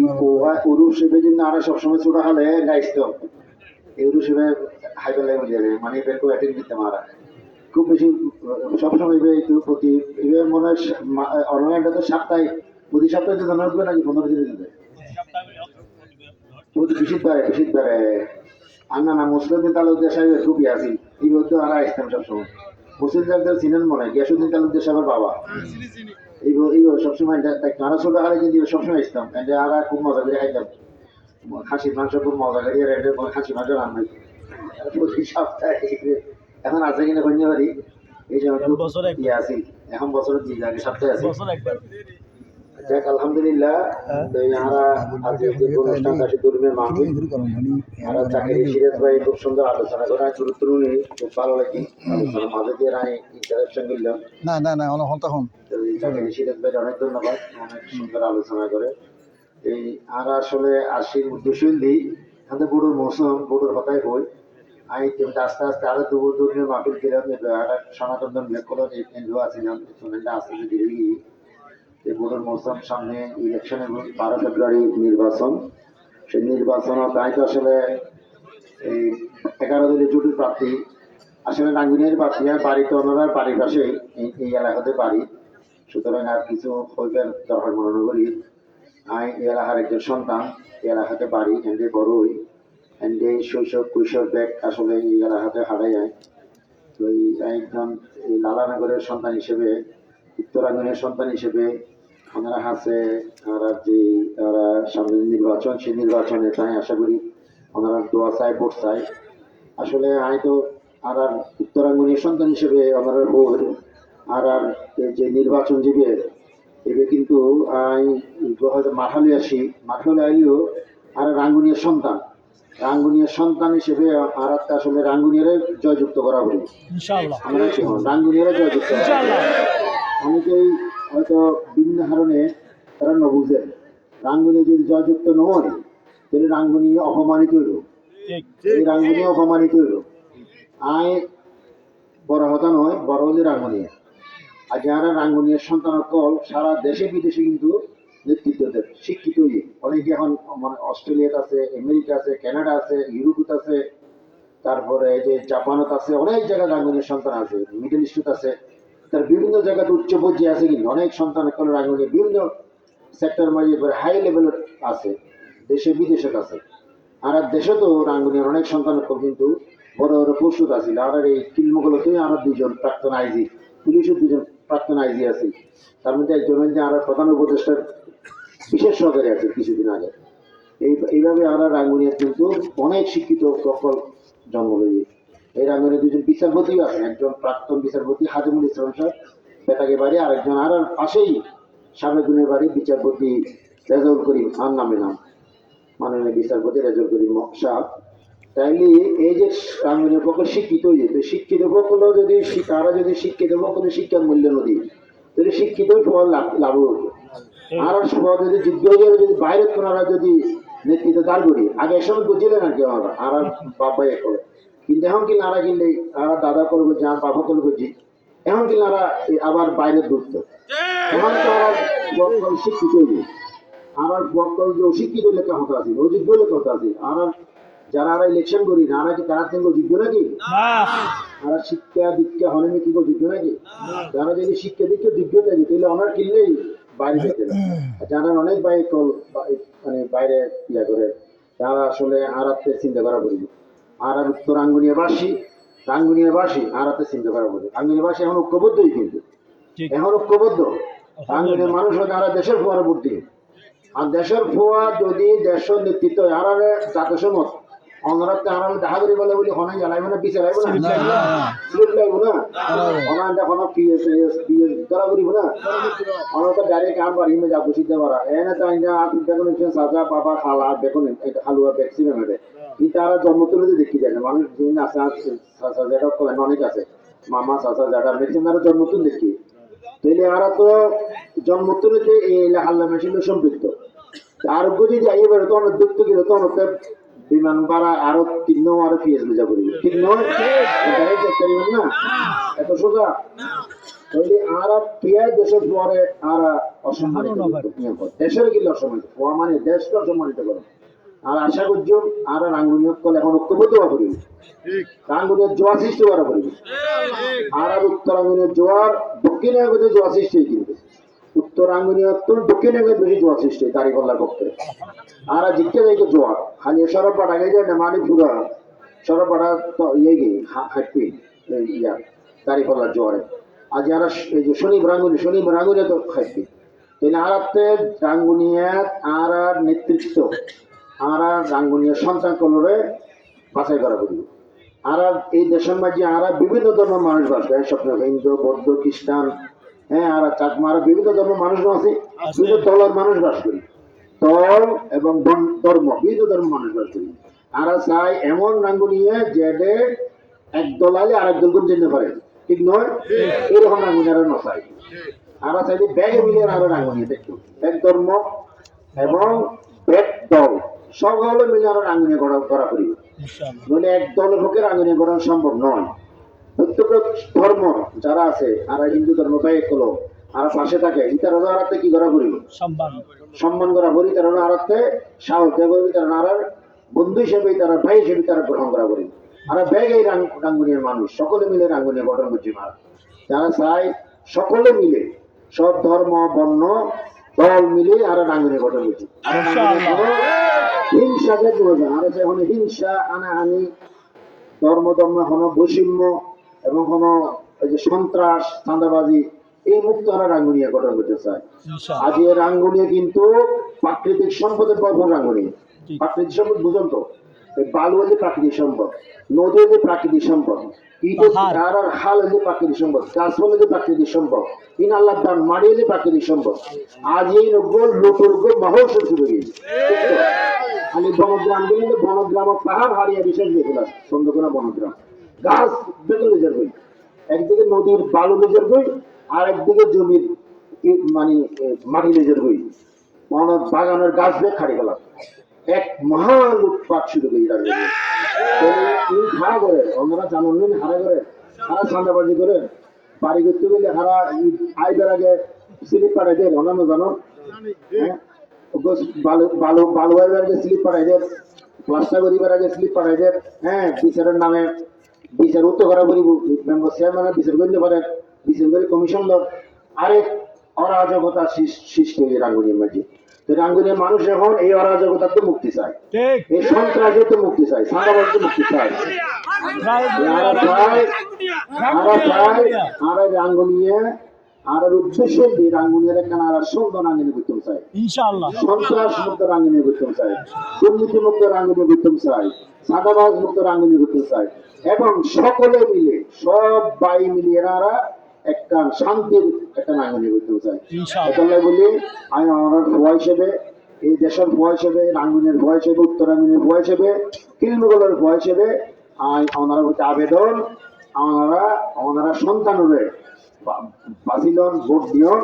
উরুপ শিবে জন্য আমরা সবসময় ছোট হালে গাইছিল এই উরুপ শিবে হাইবে লাগে যাবে মানে এবার কেউ অ্যাটেন্ড দিতে মারা খুব বেশি সবসময় প্রতি এবার মনে হয় অনলাইনটা তো সপ্তাহে প্রতি সপ্তাহে তো জানা উঠবে নাকি 15 দিনে দিতে প্রতি বিশিতবারে আন্না না মুসলিম তালুকদার সাহেবের খুবই আছি এই বলতে আর আসতাম সবসময় মুসলিম তালুকদার চিনেন মনে হয় গিয়াসুদ্দিন তালুকদার সাহেবের বাবা এইভাবে সবসময় কারা ছোট হারে কিন্তু সবসময় আসতাম আর খুব মজা করে খাইতাম খাসির মাংস খুব মজা করে খাসি মাংস রান্না প্রতি সপ্তাহে এখন আছে কিনা কন্যা বাড়ি এই যে ইয়ে আছি এখন বছরের দিন আগে সপ্তাহে আছে যাক আলহামদুলিল্লাহ আমরা আজকে অনুষ্ঠান কাশি ধর্মের মাহফিল আমরা চাকরি সিরাজ ভাই খুব সুন্দর আলোচনা করে গুরুত্বপূর্ণ খুব ভালো লাগে আলোচনার মাঝে দিয়ে আমি ইন্টারাকশন করলাম না তখন চাকরি সিরাজ ভাই অনেক ধন্যবাদ অনেক সুন্দর আলোচনা করে এই আর আসলে আশির উদ্দেশ্য দিই আমাদের বড়োর মৌসুম বড়োর হতাই হই আমি আস্তে আস্তে আরো ধর্মীয় মাহফিল দিলাম সনাতন ধর্মীয় কোনো কেন্দ্র আছিলাম আস্তে আস্তে ধীরে গিয়ে এই ভোটের মৌসুম সামনে ইলেকশন এবং 12 ফেব্রুয়ারি নির্বাচন সেই নির্বাচন তাই তো আসলে এই 11 দলীয় জোটের প্রার্থী আসলে রাঙ্গুনিয়ার প্রার্থী আর বাড়িতে ওনার বাড়ির পাশে এই এলাকাতে বাড়ি সুতরাং আর কিছু হইবার দরকার মনে করি আমি এই এলাকার একজন সন্তান এই এলাকাতে বাড়ি এন্ডে বড়ই এন্ডে শৈশব কৈশোর ব্যাগ আসলে এই এলাকাতে হারাই যায় তো এই একজন এই লালানগরের সন্তান হিসেবে উত্তরাঙ্গনের সন্তান হিসেবে ওনারা আছে ওনারা যে ওরা সামনে নির্বাচন সেই নির্বাচনে তাই আশা করি ওনারা দোয়া চাই ভোট চাই আসলে আমি তো আর উত্তরাঙ্গনের সন্তান হিসেবে ওনারা ভোট আর যে নির্বাচন দিবে এবে কিন্তু আমি হয়তো মাঠালে আসি মাঠালে আইলেও আর রাঙ্গুনিয়ার সন্তান হিসেবে আর আসলে রাঙ্গুনিয়ারে জয়যুক্ত করা হবে আমরা রাঙ্গুনিয়ারে জয়যুক্ত অনেকেই হয়তো বিভিন্ন কারণে তারা না বুঝেন রাঙ্গুনি যদি জয়যুক্ত নয় তাহলে রাঙ্গুনি অপমানিত হইল আয় বড় হতা নয় বড় হলে রাঙ্গুনিয়া আর যারা রাঙ্গুনিয়ার সন্তান কল সারা দেশে বিদেশে কিন্তু নেতৃত্ব দেয় শিক্ষিত অনেকে এখন মানে অস্ট্রেলিয়াতে আছে আমেরিকা আছে কানাডা আছে ইউরোপত আছে তারপরে যে জাপানত আছে অনেক জায়গায় রাঙ্গুনিয়ার সন্তান আছে মিডল ইস্টত আছে তার বিভিন্ন জায়গাতে উচ্চ পর্যায়ে আছে কিন্তু অনেক সন্তান রাঙ্গুনিয়া বিভিন্ন সেক্টর মাঝে হাই লেভেলের আছে দেশে বিদেশে আছে আর দেশে তো রাঙ্গুনিয়ার অনেক সন্তান কিন্তু বড় বড় প্রস্তুত আছে আর এই ফিল্মগুলোতে আরো দুজন প্রাক্তন আইজি পুলিশের দুজন প্রাক্তন আইজি আছে তার মধ্যে একজন যে আর প্রধান উপদেষ্টার বিশেষ সহকারী আছে কিছুদিন আগে এইভাবে আমরা রাঙ্গুনিয়ার কিন্তু অনেক শিক্ষিত প্রকল্প জন্ম হয়ে এই রাঙ্গুনিয়ার দুজন বিচারপতিও আছে একজন প্রাক্তন বিচারপতি হাজিমুল ইসলাম সাহেব বেতাগে বাড়ি আরেকজন আর পাশেই সাবেক গুণের বাড়ি বিচারপতি রেজাউল করিম আর নাম মাননীয় বিচারপতি রেজাউল করিম সাহেব তাইলে এই যে রাঙ্গুনিয়ার পক্ষে শিক্ষিত হয়ে যেত, শিক্ষিত পক্ষগুলো যদি তারা যদি শিক্ষিত পক্ষে শিক্ষার মূল্য নদী, তাহলে শিক্ষিত সবার লাভ হতো। আর সবার যদি যুদ্ধ হয়ে যাবে, যদি বাইরে তোনারা যদি নেতৃত্ব দাঁড় করি, আগে একসময় বুঝিলেন আর কি আমরা আর বাবা এ করে, কিন্তু এখন কি নারা কিনলে আর দাদা করবো যা বাবা করবো জি, এখন কি নারা আবার বাইরে ঢুকতো, এখন তো আর শিক্ষিত হইবে, আর বক্তব্য যে অশিক্ষিত লেখা হতে আছে, অযোগ্য লেখা হতে আছে। আর যারা আর ইলেকশন করি না, কি তারা থেকে অযোগ্য নাকি? আর শিক্ষা দীক্ষা হলে কি অযোগ্য নাকি? যারা যদি শিক্ষা দীক্ষা যোগ্য থাকে তাহলে ওনার কিনলেই বাইরে যেতে না। যারা অনেক বাইরে মানে বাইরে ইয়া করে, তারা আসলে আরাতে চিন্তা করা পড়বে। আর উত্তর রাঙ্গুনিয়াবাসী আরাতে চিন্তা করা পড়বে। রাঙ্গুনিয়াবাসী এখন ঐক্যবদ্ধই, কিন্তু এখন ঐক্যবদ্ধ রাঙ্গুনিয়ার মানুষ যারা দেশের ফোয়ারা বুদ্ধি, আর দেশের ফোয়া যদি দেশের নেতৃত্ব আরারে জাতীয় সমত অনরাতে আরালে দেখা করি বলে বলি হনাই জ্বালাইব না, বিচার আইব না, স্লিপ লাইব না, অনানটা কোনো পিএস ধরা করিব না, অনটা ডাইরেক্ট আর বাড়ি মে যা বসিতে পারা এনে তাই না। আপনি দেখুন সাজা বাবা খালা দেখুন এটা হালুয়া ভ্যাকসিন মেরে এই তারা জন্ম তুলে দেখি যায় না মানুষ দিন আছে যেটা করেন অনেক আছে মামা চাচা যারা ম্যাক্সিমাম তারা জন্ম তুলে দেখি, তাহলে আর তো জন্ম তুলেতে এই হাল্লা মেশিন সম্পৃক্ত। আরোগ্য যদি আইয়ে বেরো তো অনেক দেখতে গেলে তো অনেক বিমান ভাড়া আরো তিন আরো পিএস মেজা করিব, ঠিক নয়? না এত সোজা। তাহলে আর পেয়ার দেশের পরে আর অসম্মানিত দেশের গেলে অসম্মানিত হওয়া মানে দেশকে অসম্মানিত করে। আর আশা করছি আর রাঙ্গুনিয়ত কল এখন ঐক্যবদ্ধ হওয়া করিব, রাঙ্গুনিয়ত জোয়ার সৃষ্টি করা করিব। আর উত্তরাঙ্গুনিয়ত জোয়ার দক্ষিণ আঙ্গুনিয়ত জোয়ার সৃষ্টি কিন্তু উত্তরাঙ্গুনিয়ত দক্ষিণ আঙ্গুনিয়ত বেশি জোয়ার সৃষ্টি দাঁড়িপাল্লার পক্ষে। আর জিজ্ঞে যাই জোয়ার খালি সরব পাঠা গেছে না মানে পুরা সরব পাঠা ইয়ে গে হাঁটবি ইয়া দাঁড়িপাল্লার জোয়ারে। আজ আর এই যে শনি রাঙ্গুনিয়া তো খাইবি, তাহলে আরাতে রাঙ্গুনিয়াত আর নেতৃত্ব আর রাঙ্গুনিয়ার সন্তান কলরে বাছাই করা করিব। আর এই দেশের মাঝে আর বিভিন্ন ধর্মের মানুষ বাস করে, স্বপ্ন হিন্দু বৌদ্ধ খ্রিস্টান, হ্যাঁ আর চাকমা আর বিভিন্ন ধর্মের মানুষ আছে, বিভিন্ন দলের মানুষ বাস করি, দল এবং ধর্ম বিভিন্ন ধর্মের মানুষ বাস করি। আর চাই এমন রাঙ্গুনিয়া যেটা এক দল আলে আরেক দল গুণ চিনতে পারে, ঠিক নয়? এরকম রাঙ্গুনিয়ারা নচাই আর চাইলে ব্যাগে মিলিয়ে আরো রাঙ্গুনিয়া দেখতো এক ধর্ম এবং এক দল সকলে মিলে আরো রাঙ্গুনিয়া করা করি, বলে এক দলের পক্ষে রাঙ্গুনিয়া করা সম্ভব নয়। প্রত্যেক ধর্ম যারা আছে আর হিন্দু ধর্ম ব্যয় করলো আর পাশে থাকে ইতারা আরাতে কি করা করিব সম্মান করা করি, তারা আরাতে সাহস দেওয়া করি, তারা আর বন্ধু হিসেবে তারা ভাই হিসেবে তারা গ্রহণ করা করি। আর ব্যাগ এই রাঙ্গুনিয়ার মানুষ সকলে মিলে রাঙ্গুনিয়া গঠন করছি মারা, যারা চাই সকলে মিলে সব ধর্ম বর্ণ দল মিলে আর রাঙ্গুনিয়া গঠন করছি। হিংসাকে আর এখন হিংসা আনাহানি ধর্ম হন বৈষম্য এবং হন এই যে সন্ত্রাস চাঁদাবাজি এই মুক্ত আমরা রাঙ্গুনিয়া গঠন করতে চাই। আজ এই রাঙ্গুনিয়া কিন্তু প্রাকৃতিক সম্পদের ভরপুর রাঙ্গুনিয়া। প্রাকৃতিক সম্পদ বুঝুন তো, বালু হলে প্রাকৃতিক সম্পদ, নদী হলে প্রাকৃতিক সম্পদ, আর হাল হলে প্রাকৃতিক সম্পদ, গাছপালা হলে প্রাকৃতিক সম্পদ, আল্লাহ দান মাড়ি হলে প্রাকৃতিক সম্পদ। আজ এই লোকের মহর্ষ শুরু গিয়েছে খালি বনগ্রাম গেলে বনগ্রাম পাহাড় হারিয়ে বিশেষ দেখলাম চন্দ্রকোনা বনগ্রাম গাছ বেঁকে লেজার বই, একদিকে নদীর বালু লেজার বই আর একদিকে জমির মানে মাটি লেজার বই, বাগানের গাছ বেগ খাড়ি গেলাম এক মহা লুটপাট শুরু করে হারা করে অন্যরা জানেন হারা করে হারা চাঁদাবাজি করে বাড়ি করতে গেলে হারা আইবার আগে স্লিপ পাঠাই দেয় অন্যান্য জানো বালু আইবার আগে স্লিপ পাঠাই দেয়, প্লাস্টার করিবার আগে স্লিপ পাঠাই দেয়, হ্যাঁ বিচারের নামে বিচার উত্তর করা করিব মেম্বার চেয়ারম্যান বিচার করতে পারে, বিচার করে কমিশন লোক আরেক অরাজকতা সৃষ্টি হয়ে রাঙ্গুনিয়ার মাঝে। রাঙ্গুনিয়ার মানুষ এখন এই অরাজকতাতে মুক্তি চায়, এই সন্ত্রাসের মুক্তি চায়, সাদাবাদে মুক্তি চায়। রাঙ্গুনিয়া আর উদ্দেশ্য দিয়ে রাঙ্গুনিয়ার এখানে আর সুন্দর রাঙ্গুনি করতে চায়, সন্ত্রাস মুক্ত রাঙ্গুনি করতে চায়, দুর্নীতি মুক্ত রাঙ্গুনি করতে চায়, সাদাবাজ মুক্ত রাঙ্গুনি করতে চায় এবং সকলে মিলে সব বাই মিলিয়ে এরা একটা শান্তির একটা রাঙ্গুনি করতে চায়। বলি আমি আমার ফোয়া হিসেবে এই দেশের ভয় হিসেবে, রাঙ্গুনের ভয় হিসেবে, উত্তরাঙ্গুনের ভয় হিসেবে, কিলমগলের ভয় হিসেবে ওনারা প্রতি আবেদন, ওনারা সন্তানরে বাসিলন ভোট দিয়ন,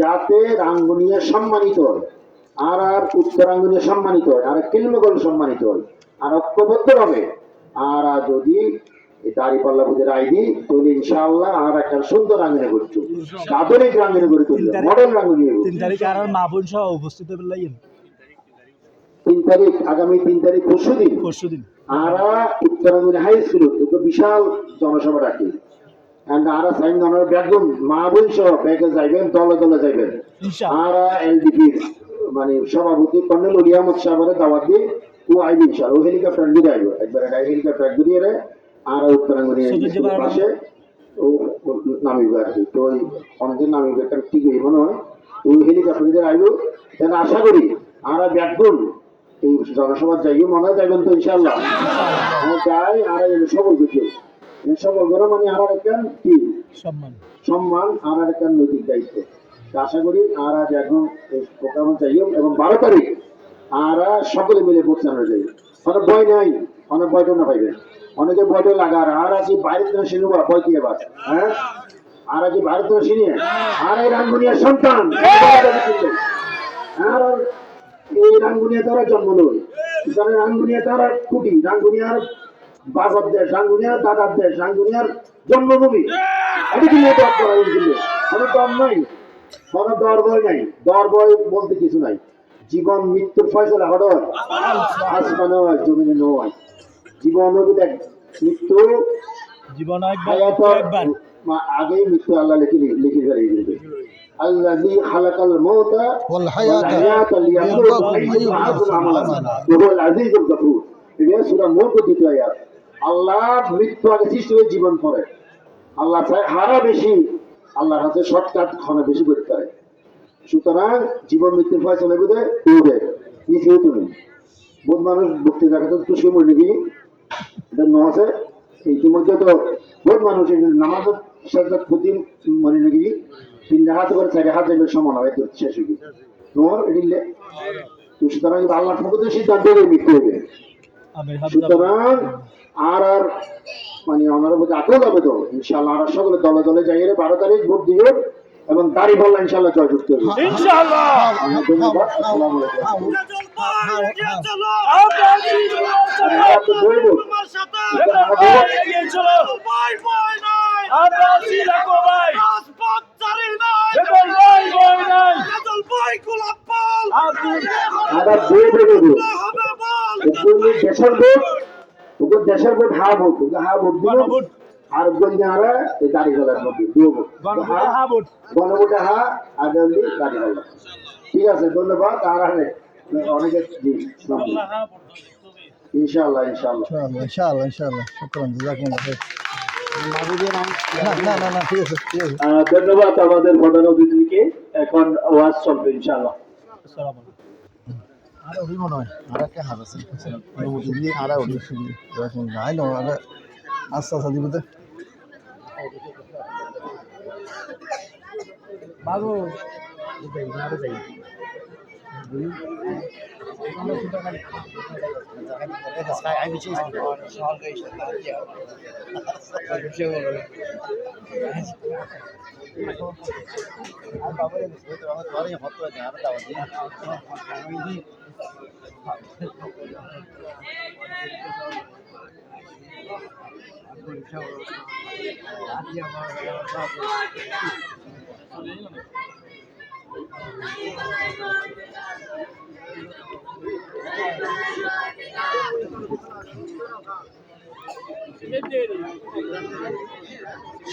যাতে রাঙ্গুনিয়া সম্মানিত হয়, আর উত্তরাঙ্গুনিয়া সম্মানিত হয়, আর কিলমগল সম্মানিত হয়, আর ঐক্যবদ্ধ হবে। আর যদি দাঁড়িপাল্লা বুঝে রায় দিই, তাহলে ইনশাআল্লাহ আর একটা সুন্দর রাঙ্গুনি করছো, আধুনিক রাঙ্গুনি করে তুলবে, মডেল রাঙ্গুনি। 3 তারিখ আর মা বোন সহ উপস্থিত হবে লাগেন 3 তারিখ, আগামী 3 তারিখ পরশুদিন আরা উত্তরাঙ্গুনি হাই স্কুল তো বিশাল জনসভা রাখি। আরা সাইন ওনার ব্যাকগ্রাউন্ড মা বোন সহ ব্যাগে যাইবেন, দলে দলে যাইবেন। ইনশাআল্লাহ আরা এলডিপির মানে সভাপতি কর্নেল উলিয়ামত সাহেবের দাওয়াত দিয়ে ও আইবি ইনশাআল্লাহ। ও হেলিকপ্টার দিয়ে আইব, একবার হেলিকপ্টার ঘুরিয়ে রে আর উত্তরাঙ্গুনি পাশে ও নামিবে আর কি। তো অনেকদিন নামিবে, কারণ ঠিক হইব নয়, ওই হেলিকপ্টার দিয়ে আইব। তাহলে আশা করি আরা ব্যাকগ্রাউন্ড এই জনসভা যাই মনে হয় যাইবেন তো ইনশাআল্লাহ। যাই আর সবল কিছু সবল করা মানে আর একটা কি সম্মান, আর একটা নৈতিক দায়িত্ব। আশা করি আর আজ এখন প্রোগ্রামে যাইও, এবং 12 তারিখ আর সকলে মিলে পৌঁছানো যাই। অনেক ভয় নাই, অনেক ভয়টা না পাইবেন, অনেকে ভয়টা লাগার আর আজ বাইরে থেকে সিনেমা ভয় কি এবার, হ্যাঁ আর আজ বাইরে থেকে সিনিয়ে আর এই রাঙ্গুনিয়ার সন্তান আর এই রাঙ্গুনিয়া তারা জন্ম নয়, রাঙ্গুনিয়া তারা কুটি, রাঙ্গুনিয়ার বাজার দেশ, রাঙ্গুনিয়ার দাদার দেশ, রাঙ্গুনিয়ার জন্মভূমি। এটা কি নেটওয়ার্ক করা হয়েছিল? অনেক দর নাই, কোনো দর বই নাই, দর বই বলতে কিছু নাই। জীবন মৃত্যুর ফয়সালা হঠাৎ আসমানে হয়, জমিনে নয়। জীবন দেখ, মৃত্যু জীবন আগেই মৃত্যু আল্লাহ লিখে ফেলে দিবে। الذي خلق الموت والحياة ليبلوكم أيكم أحسن عملا وهو العزيز الغفور। এটা সূরা মুলক দ্বিতীয় আয়াত। আল্লাহ মৃত্যু আগে সৃষ্টি হয়ে জীবন পরে, আল্লাহ চায় হারা বেশি, আল্লাহর হাতে শর্টকাট ক্ষণে বেশি করতে পারে। সুতরাং জীবন মৃত্যুর ফয়সালা বুঝে করবে নিচে তুমি বহুত মানুষ ভক্তি দেখাতে তুষকে মরে গিয়ে এটা ন আছে। ইতিমধ্যে তো বহুত মানুষ নামাজ সাথে ক্ষতি মনে নাকি 3 হাত করে 4 হাত যাবে সমান হয় শেষ হয়ে গিয়ে তোমার এটিলে। তো সুতরাং আল্লাহ ঠাকুরের সিদ্ধান্ত মৃত্যু হবে। সুতরাং আর মানে ওনারা বলতে আটও যাবে তো ইনশাআল্লাহ। আর সকলে দলে দলে যাই 12 তারিখ ভোট দিও, এবং দাড়ি পাল্লা ইনশাআল্লাহ জয় করতে হবে ইনশাআল্লাহ। ধন্যবাদ। আসসালামু আলাইকুম। দেশের ভোট হা ভোট দিল, আর গঞ্জারা দাড়ি গলার মধ্যে গণভোটে হা আর দাড়ি গলা। ঠিক আছে, ধন্যবাদ। আর অনেকে ইনশাআল্লাহ ইনশাআল্লাহ ইনশাআল্লাহ ইনশাআল্লাহ শুকরান জাযাকুমুল্লাহ খাইর। না ঠিক আছে ঠিক আছে। ধন্যবাদ আমাদের প্রধান অতিথিকে। এখন ওয়াজ চলবে ইনশাআল্লাহ। আসসালামু আলাইকুম। আর ওই মনে হয় আর একটা হাত আছে অনুমতি দিয়ে আর ওই এখন নাই না আর আস্তে আস্তে দিব তো বাবু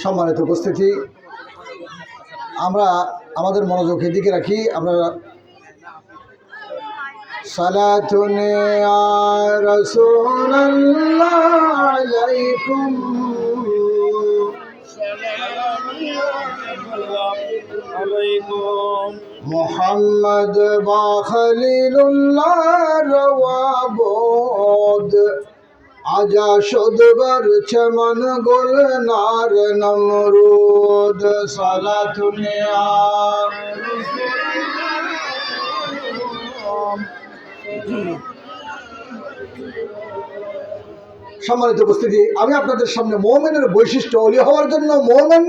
সম্মানিত উপস্থিতি, আমরা আমাদের মনোযোগ এদিকে রাখি। আমরা সালাতুন ইয়া রাসূলুল্লাহ আলাইকুম মুহাম্মদ বা খলিলুল্লাহ রওয়াবুদ আজা সদবার চমন গুলনার নমরুদ সালাতুন ইয়া সম্মানিত উপস্থিতি, আমি আপনাদের সামনে মুমিনের বৈশিষ্ট্য, ওলি হওয়ার জন্য মুমিন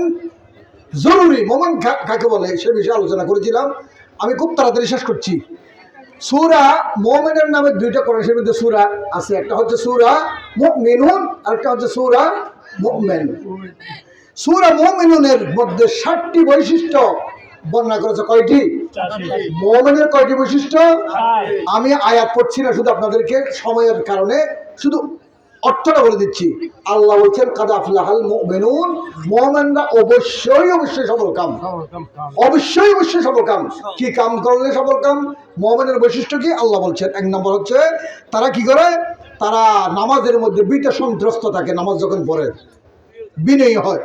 জরুরি, মুমিন কাকে বলে সে বিষয়ে আলোচনা করেছিলাম। আমি খুব তাড়াতাড়ি শেষ করছি। সূরা মুমিনের নামে দুইটা কোরআনের মধ্যে সূরা আছে, একটা হচ্ছে সূরা মুমিনুন আর একটা হচ্ছে সূরা মুমিন। সূরা মুমিনুনের মধ্যে 60টি বৈশিষ্ট্য বর্ণনা করেছে। কয়টি? মুমিনের কয়টি বৈশিষ্ট্য? আমি আয়াত পড়ছি না, শুধু আপনাদেরকে সময়ের কারণে শুধু অর্থটা বলে দিচ্ছি। আল্লাহ বলছেন কাদ আফলাহাল মুমিনুন, মুমিনরা অবশ্যই সফল কাম, অবশ্যই সফল কাম। কি কাম করলে সফল কাম? মুমিনের বৈশিষ্ট্য কি? আল্লাহ বলছেন 1 নম্বর হচ্ছে তারা কি করে? তারা নামাজের মধ্যে বিতে সন্ত্রস্ত থাকে, নামাজ যখন পড়ে বিনয়ী হয়।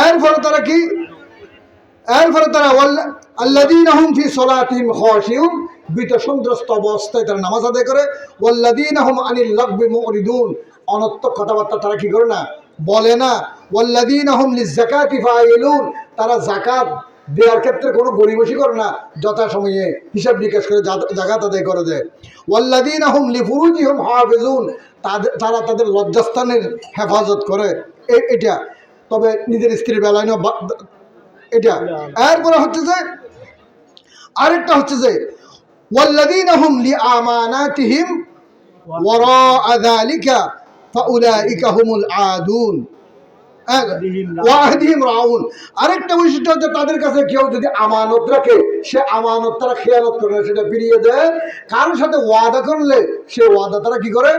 এরপরে তারা কি? এরপরে তারা আল্লাযীনা হুম ফি সলাতিহিম খাশিউন, বিত সন্ত্রস্ত অবস্থায় তারা নামাজ আদায় করে। ওয়াল্লাযীনা হুম আনিল লাগবি মুরিদুন, অনর্থক কথাবার্তা তারা কি করে না, বলে না। ওয়াল্লাযীনা হুম লিযাকাতি ফাইলুন, তারা যাকাত দেওয়ার ক্ষেত্রে কোনো গরিবসি করে না, যথাসময়ে হিসাব নিকাশ করে যাকাত আদায় করে দেয়। ওয়াল্লাযীনা হুম লিফুরুজিহিম হাফিজুন, তারা তাদের লজ্জাস্থানের হেফাজত করে। এটা তবে নিজের স্ত্রীর বেলায় না, এটা। এরপরে হচ্ছে যে আরেকটা হচ্ছে যে ওয়াল্লাযীনা হুম লিআমানাতিহিম ওয়ারাআ যালিকা ফাউলাইকা হুমুল আদুন ওয়াহদিহিম রাউন। আরেকটা বৈশিষ্ট্য হচ্ছে তাদের কাছে কেউ যদি আমানত রাখে, সে আমানত তারা খেয়ানত করে না, সেটা ফিরিয়ে দেয়। কারোর সাথে ওয়াদা করলে সে ওয়াদা তারা কি করে?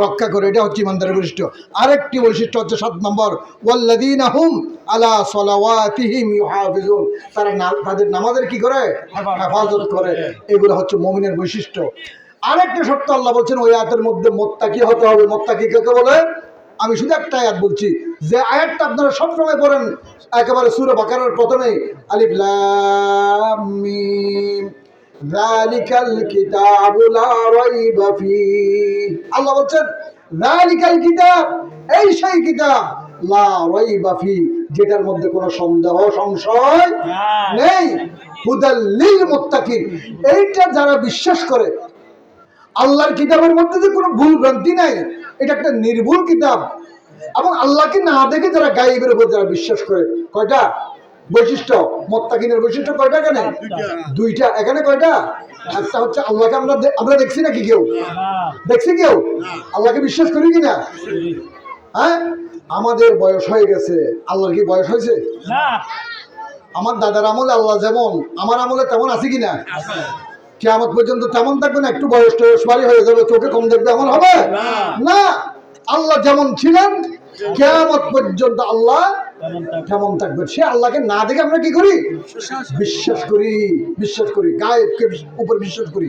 রক্ষা করে। এটা হচ্ছে ইমানদারের বৈশিষ্ট্য। আরেকটি বৈশিষ্ট্য হচ্ছে 7 নম্বর ওয়াল্লাযীনা হুম আলা সালাওয়াতিহিম ইউহাফিজুন, তারা তাদের নামাজের কি করে? হেফাজত করে। এগুলো হচ্ছে মুমিনের বৈশিষ্ট্য। আরেকটা শর্ত আল্লাহ বলছেন ওই আয়াতের মধ্যে, মুত্তাকি হতে হবে। মুত্তাকি কাকে বলে? আমি শুধু একটা আয়াত বলছি, যে আয়াতটা আপনারা সবসময় পড়েন একেবারে সূরা বাকারার প্রথমেই, আলিফ লাম মিম যালিকাল কিতাবু লা রাইবা ফীহ। আল্লাহ বলছেন যালিকাল কিতাব, এই সেই কিতাব, লা রাইবা ফীহ, যেটার মধ্যে কোনো সন্দেহ সংশয় নেই, হুদাল লিল মুত্তাকিন, এইটা যারা বিশ্বাস করে, আল্লাহর কিতাবের মধ্যে যে কোনো ভুল ভ্রান্তি নাই, এটা একটা নির্ভুল কিতাব। এবং আল্লাহকে না দেখে যারা গায়েবের উপর যারা বিশ্বাস করে, কয়টা বৈশিষ্ট্য? মুত্তাকিনের বৈশিষ্ট্য কয়টা এখানে? দুইটা। এখানে কয়টা? একটা হচ্ছে আল্লাহকে আমরা দেখছি নাকি? কেউ দেখছি? কেউ আল্লাহকে বিশ্বাস করি কিনা? হ্যাঁ, আমাদের বয়স হয়ে গেছে, আল্লাহর কি বয়স হয়েছে? আমার দাদার আমলে আল্লাহ যেমন, আমার আমলে তেমন আছে কিনা? কিয়ামত পর্যন্ত তেমন থাকবে না? একটু বয়স টয়স বাড়ি হয়ে যাবে, চোখে কম দেখবে, এমন হবে না। আল্লাহ যেমন ছিলেন কিয়ামত পর্যন্ত আল্লাহ তেমন থাকবে। সে আল্লাহকে না দেখে আমরা কি করি? বিশ্বাস করি, বিশ্বাস করি, গায়েবকে উপর বিশ্বাস করি।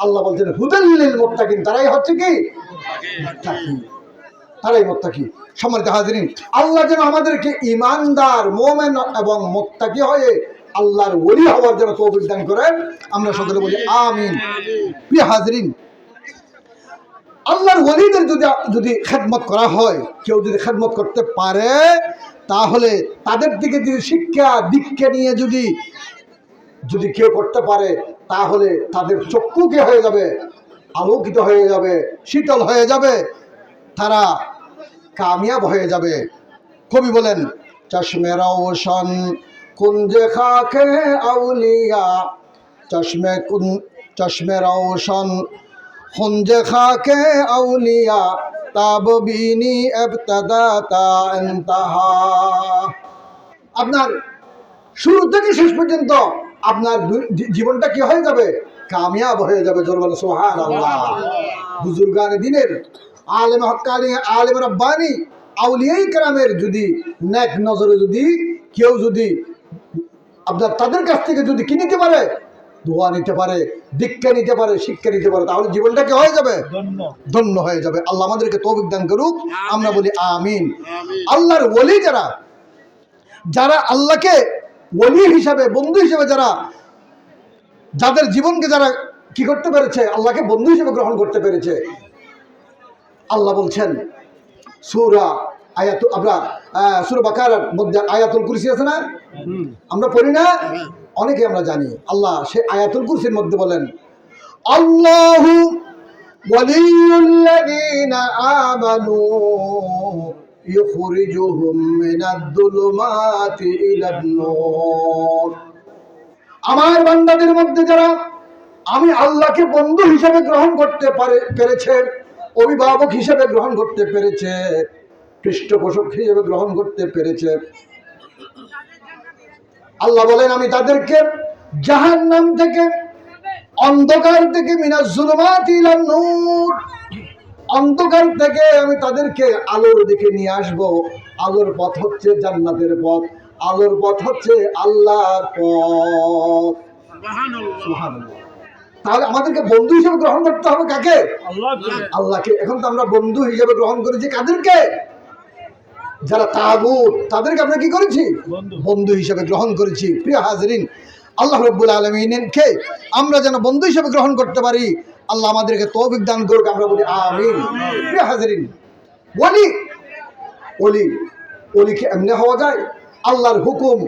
আল্লাহ বলছেন হুদাল লিল মুত্তাকিন, তারাই হচ্ছে কি? মুত্তাকি, তারাই মুত্তাকি। সম্মানিত হাজিরিন, আল্লাহ যেন আমাদেরকে ঈমানদার, মুমিন এবং মুত্তাকি হয়ে আল্লাহর ওলি হওয়ার জন্য তৌফিক দান করেন। আমরা সকলে বলি আমিন। প্রিয় হাজিরিন, আল্লাহর ওলিদের যদি খেদমত করা হয়, কেউ যদি খেদমত করতে পারে, তাহলে তাদের দিকে যদি শিক্ষা দীক্ষা নিয়ে যদি কেউ করতে পারে, তাহলে তাদের চক্ষু কে হয়ে যাবে? আলোকিত হয়ে যাবে, শীতল হয়ে যাবে, তারা কামিয়াব হয়ে যাবে। কবি বলেন চশমে রওশন কুঞ্জে খাকে আউলিয়া, চশমে রওশন কুঞ্জে খাকে আউলিয়া, তাব বিনি ইবতদা তা ইনতাহা। আপনার শুরু থেকে শেষ পর্যন্ত আপনার জীবনটা কি হয়ে যাবে? কামিয়াব হয়ে যাবে। জোর বলে সুবহানাল্লাহ। বুজুর্গানে দিনের, আলেম হক্কানি, আলেম রব্বানি, আউলিয়ায়ে কেরামের যদি নেক নজরে যদি কেউ যদি আপনার তাদের কাছ থেকে যদি কি নিতে পারে? দোয়া নিতে পারে, দীক্ষা নিতে পারে, শিক্ষা নিতে পারে, তাহলে জীবনটা কি হয়ে যাবে? ধন্য হয়ে যাবে। আল্লাহ আমাদেরকে তৌফিক দান করুক, আমরা বলি আমিন। আল্লাহর ওলি যারা আল্লাহকে ওলি হিসাবে, বন্ধু হিসেবে যাদের জীবনকে যারা কি করতে পেরেছে? আল্লাহকে বন্ধু হিসেবে গ্রহণ করতে পেরেছে। আল্লাহ বলছেন সূরা সূরা বাকারার মধ্যে আয়াতুল কুরসি আছে না? আমরা পড়ি না? অনেকে আমরা জানি। আল্লাহ সে আয়াতুল কুরসির মধ্যে বলেন আল্লাহু ওয়ালিয়ুল্লাযীনা আমানু ইখরিজুহুম মিনাদ-দুলুমাতি ইলান-নূর। আমার বান্দাদের মধ্যে যারা আমি আল্লাহকে বন্ধু হিসেবে গ্রহণ করতে পেরেছে, অভিভাবক হিসেবে গ্রহণ করতে পেরেছে, পৃষ্ঠপোষক হিসেবে গ্রহণ করতে পেরেছে, আল্লাহ বলেন আমি তাদেরকে জাহান্নাম থেকে, অন্ধকার থেকে, মিনাজ-জুলুমাতি ইলান-নূর, অন্ধকার থেকে আমি তাদেরকে আলোর দিকে নিয়ে আসব। আলোর পথ হচ্ছে জান্নাতের পথ, আলোর পথ হচ্ছে আল্লাহর পথ। সুবহানাল্লাহ। তাহলে আমাদেরকে বন্ধু হিসেবে গ্রহণ করতে হবে কাকে? আল্লাহকে। এখন তো আমরা বন্ধু হিসেবে গ্রহণ করেছি কাদেরকে? যারা তাগুত, তাদেরকে আমরা কি করেছি? বন্ধু হিসেবে গ্রহণ করেছি। প্রিয় হাজিরিন, আল্লাহ রাব্বুল আলামিনকে আমরা যেন বন্ধু হিসেবে গ্রহণ করতে পারি, আল্লাহ আমাদেরকে তৌফিক দান করুক, আমরা বলি আমিন। প্রিয় হাজিরিন, ওলি ওলি ওলি কি এমনি হওয়া যায়? আল্লাহর হুকুম,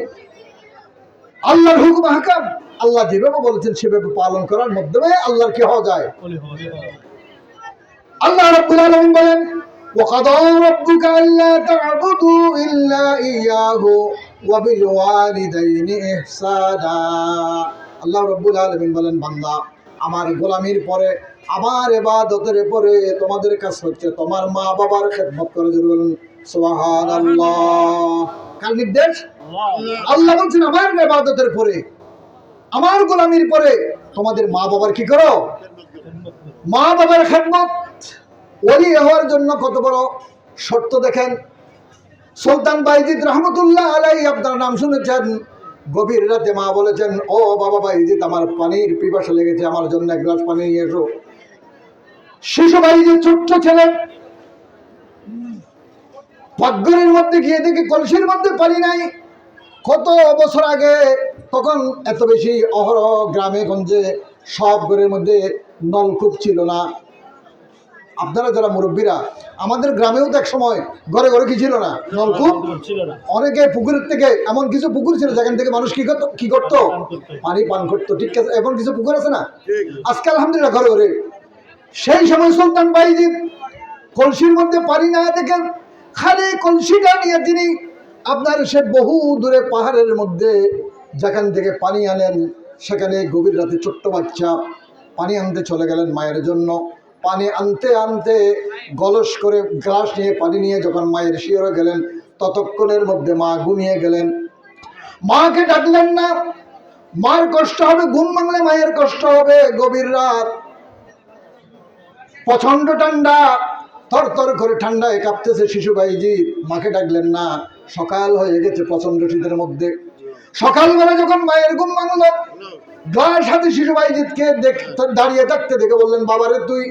আল্লাহর হুকুম হাকাম, আল্লাহ যেভাবে বলেছেন সেভাবে পালন করার মাধ্যমে আল্লাহর কি হওয়া যায়? আল্লাহ রাব্বুল আলামিন বলেন وَقَضَى رَبُّكَ أَلَّا تَعْبُدُوا إِلَّا إِيَّاهُ وَبِالْوَالِدَيْنِ إِحْسَانًا। আল্লাহ রাব্বুল আলামিন বলেন বান্দা, আমার গোলামির পরে, আমার ইবাদতের পরে তোমাদের কাজ হচ্ছে তোমার মা বাবার খেদমত করে। বলুন সুবহানাল্লাহ। কার নির্দেশ? আল্লাহ বলছেন আমার ইবাদতের পরে, আমার গোলামির পরে তোমাদের মা বাবার কি করো? মা বাবার খেদমত। ওলি হওয়ার জন্য কত বড় শর্ত দেখেন। সুলতান বায়জিদ রহমতুল্লাহ আলাইহি, আপনার নাম শুনেছেন, গভীর রাতে মা বলেছেন, ও বাবা বায়জিদ, আমার পানির পিপাসা লেগেছে, আমার জন্য এক গ্লাস পানি নিয়ে এসো। শিশু বায়জিদ ছোট্ট ছেলে, পাকঘরের মধ্যে গিয়ে দেখে কলসির মধ্যে পানি নাই। কত বছর আগে, তখন এত বেশি অহরহ গ্রামে গঞ্জে সব ঘরের মধ্যে নলকূপ ছিল না। আপনারা যারা মুরব্বীরা, আমাদের গ্রামেও তো এক সময় ঘরে ঘরে কি ছিল না? নলকূপ ছিল না। অনেকে পুকুরের থেকে, এমন কিছু পুকুর ছিল যেখান থেকে মানুষ কি করতো? পানি পান করতো। ঠিক আছে, এমন কিছু পুকুর আছে না? আজকে আলহামদুলিল্লাহ ঘরে ঘরে। সেই সময় সুলতান বায়জিদ কলসির মধ্যে পানি না দেখেন, খালি কলসিটা নিয়ে তিনি আপনার সে বহু দূরে পাহাড়ের মধ্যে যেখান থেকে পানি আনেন, সেখানে গভীর রাতে ছোট্ট বাচ্চা পানি আনতে চলে গেলেন মায়ের জন্য। পানি আনতে আনতে গলস করে গ্লাস নিয়ে পানি নিয়ে যখন মায়ের শিয়রে গেলেন, ততক্ষণের মধ্যে মা ঘুমিয়ে গেলেন। মাকে ডাকলেন না, মার কষ্ট হবে, ঘুম ভাঙলে মায়ের কষ্ট হবে। গভীর রাত, প্রচন্ড ঠান্ডা, থরথর করে ঠান্ডায় কাঁপতেছে শিশু বায়জিদ, মাকে ডাকলেন না। সকাল হয়ে গেছে প্রচন্ড শীতের মধ্যে। সকালবেলা যখন মায়ের ঘুম ভাঙল, গ্লাস হাতে শিশু বায়জিদকে দাঁড়িয়ে থাকতে দেখে বললেন, বাবারে তুই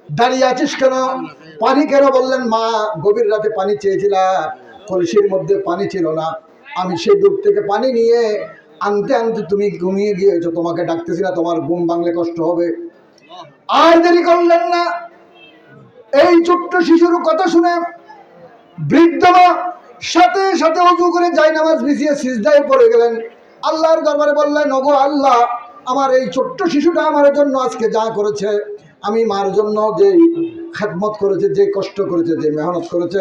দাঁড়িয়ে আছিস কেন? পানি কেন? বললেন, মা, গভীর রাতে পানি চেয়েছিলাম, কলসির মধ্যে পানি ছিল না, আমি সেই দূর থেকে পানি নিয়ে আনতে আনতে তুমি ঘুমিয়ে গিয়েছো, তোমাকে ডাকতেছি না, তোমার ঘুম ভাঙলে কষ্ট হবে। আর দেরি করলেন না। এই ছোট্ট শিশুর কথা শুনে বৃদ্ধ মা সাথে সাথে ওযু করে জায়নামাজ বিছিয়ে সিজদায় পড়ে গেলেন। আল্লাহর দরবারে বললেন, ওগো আল্লাহ, আমার এই ছোট্ট শিশুটা আমার জন্য আজকে যা করেছে, আমি মার জন্য যে খেদমত করেছে, যে কষ্ট করেছে, যে মেহনত করেছে,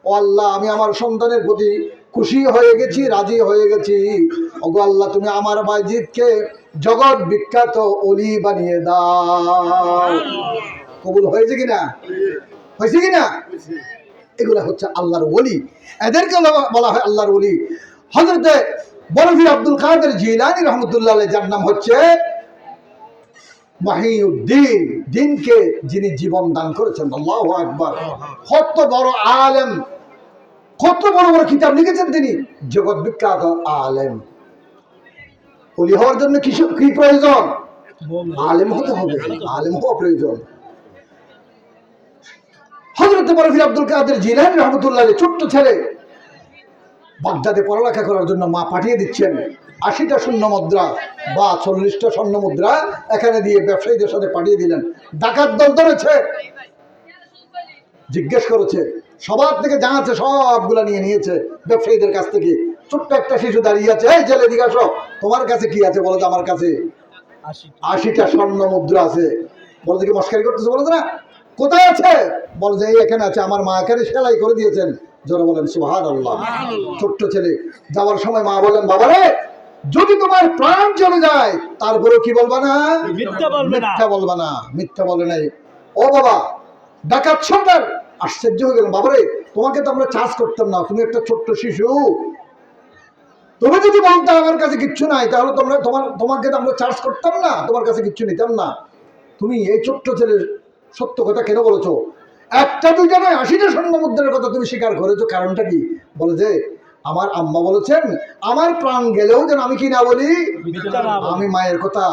ও আল্লাহ, আমি আমার সন্তানের প্রতি খুশি হয়ে গেছি, রাজি হয়ে গেছি। ওগো আল্লাহ, তুমি আমার বায়জিদকে জগৎ বিখ্যাত ওলি বানিয়ে দাও। কবুল হয়েছে কিনা? হয়েছে কিনা? এগুলা হচ্ছে আল্লাহর ওলি। এদেরকে বলা হয় আল্লাহর ওলি। হযরতে বরফি আব্দুল কাদের জিলানী রহমতুল্লাহ আলাইহি, যার নাম হচ্ছে মহিউদ্দিন, দিনকে যিনি জীবন দান করেছেন। আল্লাহু আকবার। কত বড় আলেম, কত বড় বড় কিতাব লিখেছেন তিনি, জগৎ বিখ্যাত আলেম। ওলি হওয়ার জন্য কি প্রয়োজন? আলেম হতে হবে, আলেম হওয়া প্রয়োজন। হযরত বরফি আব্দুল কাদের জিলানী রহমতুল্লাহ আলাইহি, ছোট্ট ছেলে, বাগদাদে পড়ালেখা করার জন্য মা পাঠিয়ে দিচ্ছেন। 80টা স্বর্ণ মুদ্রা বা 40টা স্বর্ণ মুদ্রা এখানে দিয়ে ব্যবসায়ীদের সাথে পাঠিয়ে দিলেন। ডাকাত দল ধরেছে, জিজ্ঞেস করেছে, সবার থেকে যা আছে সবগুলা নিয়ে নিয়েছে ব্যবসায়ীদের কাছ থেকে। ছোট্ট একটা শিশু দাঁড়িয়ে আছে, এই ছেলে দিকে আসো, তোমার কাছে কি আছে বলো? আমার কাছে 80টা স্বর্ণ মুদ্রা আছে। বলে দেখি মস্কারি করতেছে, বলে না কোথায় আছে? বলে যে এই এখানে আছে, আমার মা এখানে সেলাই করে দিয়েছেন। জোরে বলেন সুবহানাল্লাহ। ছোট্ট ছেলে যাওয়ার সময় মা বলেন, বাবা রে যদি তোমার প্রাণ চলে যায় তারপরেও কি বলবা না? মিথ্যা বলবে না। মিথ্যা বলবা না। মিথ্যা বলে নাই। ও বাবা ডাকাত সর্দার আশ্চর্য হয়ে গেলেন, বাবারে তোমাকে তো আমরা চাষ করতাম না, তুমি একটা ছোট্ট শিশু, তুমি যদি বলতে আমার কাছে কিচ্ছু নাই তাহলে তোমাকে তো আমরা চার্জ করতাম না, তোমার কাছে কিচ্ছু নিতাম না। তুমি এই ছোট্ট ছেলের সত্য কথা কেন বলেছো? একটা দুইটা নয় 80টা স্বর্ণ মুদ্রার কথা তুমি স্বীকার করেছো, কারণটা কি? বলে যে আমার আম্মা বলেছেন আমার প্রাণ গেলেও যেন আমি কি না বলি, আমি মায়ের কথা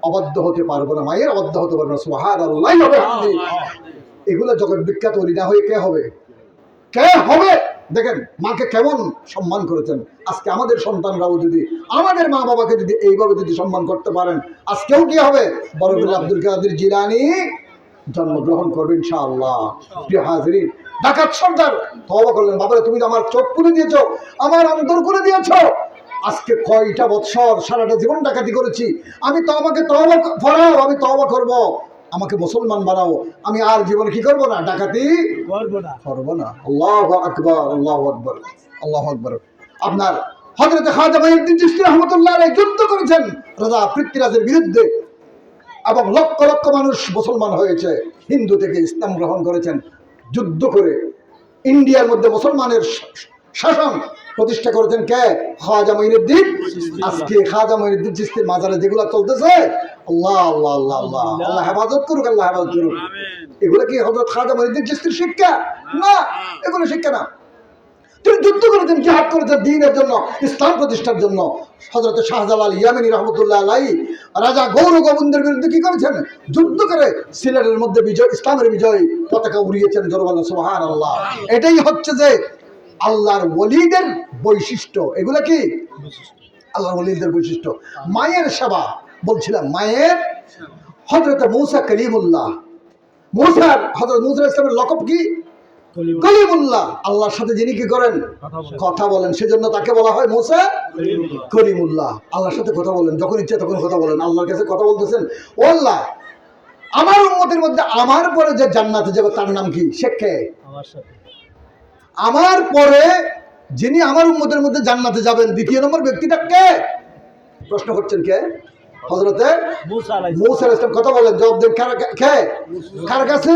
অবাধ্য হতে পারবো না, মায়ের অবাধ্য হতে পারবো না। সুবহানাল্লাহ। এগুলো জগৎ বিখ্যাত ওলি না হয়ে কে হবে? কে হবে? দেখেন মাকে কেমন সম্মান করেছেন। আজকে আমাদের সন্তানরাও যদি আমাদের মা বাবাকে যদি এইভাবে যদি সম্মান করতে পারেন, আজকেও কি হবে? বরকতুল্লাহ আব্দুল কাদের জিলানী জন্মগ্রহণ করবে ইনশাআল্লাহ। প্রিয় হাজিরিন, ডাকাত সর্দার তওবা করলেন, বাবারে তুমি তো আমার চোখ খুলে দিয়েছো, আমার অন্তর খুলে দিয়েছো। আজকে কয়টা বৎসর সারাটা জীবন ডাকাতি করেছি, আমি তো আমাকে তওবা ফরাও, আমি তওবা করব, আমাকে মুসলমান বানাও, আমি আর জীবনে কি করবো না, ডাকাতি করবো না। আল্লাহু আকবার, আল্লাহু আকবার, আল্লাহু আকবার। আপনার হযরত খাজা মাইনুদ্দিন চিশতি রাহমাতুল্লাহ আলাইহি যুদ্ধ করেছেন রাজা পৃথ্বীরাজের বিরুদ্ধে, এবং লক্ষ লক্ষ মানুষ মুসলমান হয়েছে, হিন্দু থেকে ইসলাম গ্রহণ করেছেন। যুদ্ধ করে ইন্ডিয়ার মধ্যে মুসলমানের শাসন প্রতিষ্ঠা করেছেন কে? খাজা মাইনুদ্দিন। আজকে খাজা মাইনুদ্দিন চিশতির মাজারে যেগুলো চলতেছে, আল্লাহ আল্লাহ আল্লাহ আল্লাহ আল্লাহ হেফাজত করুক, আল্লাহ হেফাজত করুক। এগুলো কি হযরত খাজা মাইনুদ্দিন চিশতির শিক্ষা? না, এগুলো শিক্ষা না। তিনি যুদ্ধ করেছেন, জিহাদ করেছেন দ্বীনের জন্য, ইসলাম প্রতিষ্ঠার জন্য। হযরত শাহজালাল ইয়ামানী রহমতুল্লাহ আলাইহি রাজা গৌর গোবিন্দের বিরুদ্ধে কি করেছেন? যুদ্ধ করে সিলেটের মধ্যে বিজয়, ইসলামের বিজয় পতাকা উড়িয়েছেন। জোরে বলেন সুবহানাল্লাহ। এটাই হচ্ছে যে আল্লাহর ওলিদের বৈশিষ্ট্য। এগুলা কি আল্লাহর ওলিদের বৈশিষ্ট্য। মায়ের সেবা বলছিলাম, মায়ের হযরত মূসা কলিমুল্লাহ, হযরত মূসা ইসলামের লকব কি? কলিমুল্লাহ। আল্লাহর সাথে যিনি কি করেন? কথা বলেন, সেজন্য তাকে বলা হয় মূসা কলিমুল্লাহ। আল্লাহর সাথে কথা বলেন, যখন ইচ্ছা তখন কথা বলেন। আল্লাহর কাছে কথা বলতেছেন, ও আল্লাহ আমার উম্মতের মধ্যে আমার পরে যে জান্নাতে যাবে তার নাম কি? সে কে? আমার পরে যিনি আমার উম্মতের মধ্যে জান্নাতে যাবেন দ্বিতীয় নম্বর ব্যক্তিটা কে? প্রশ্ন করছেন কে? হযরতে মূসা আলাইহিস সালাম। কথা বলেন, জবাব দেন, কে? কার কাছে?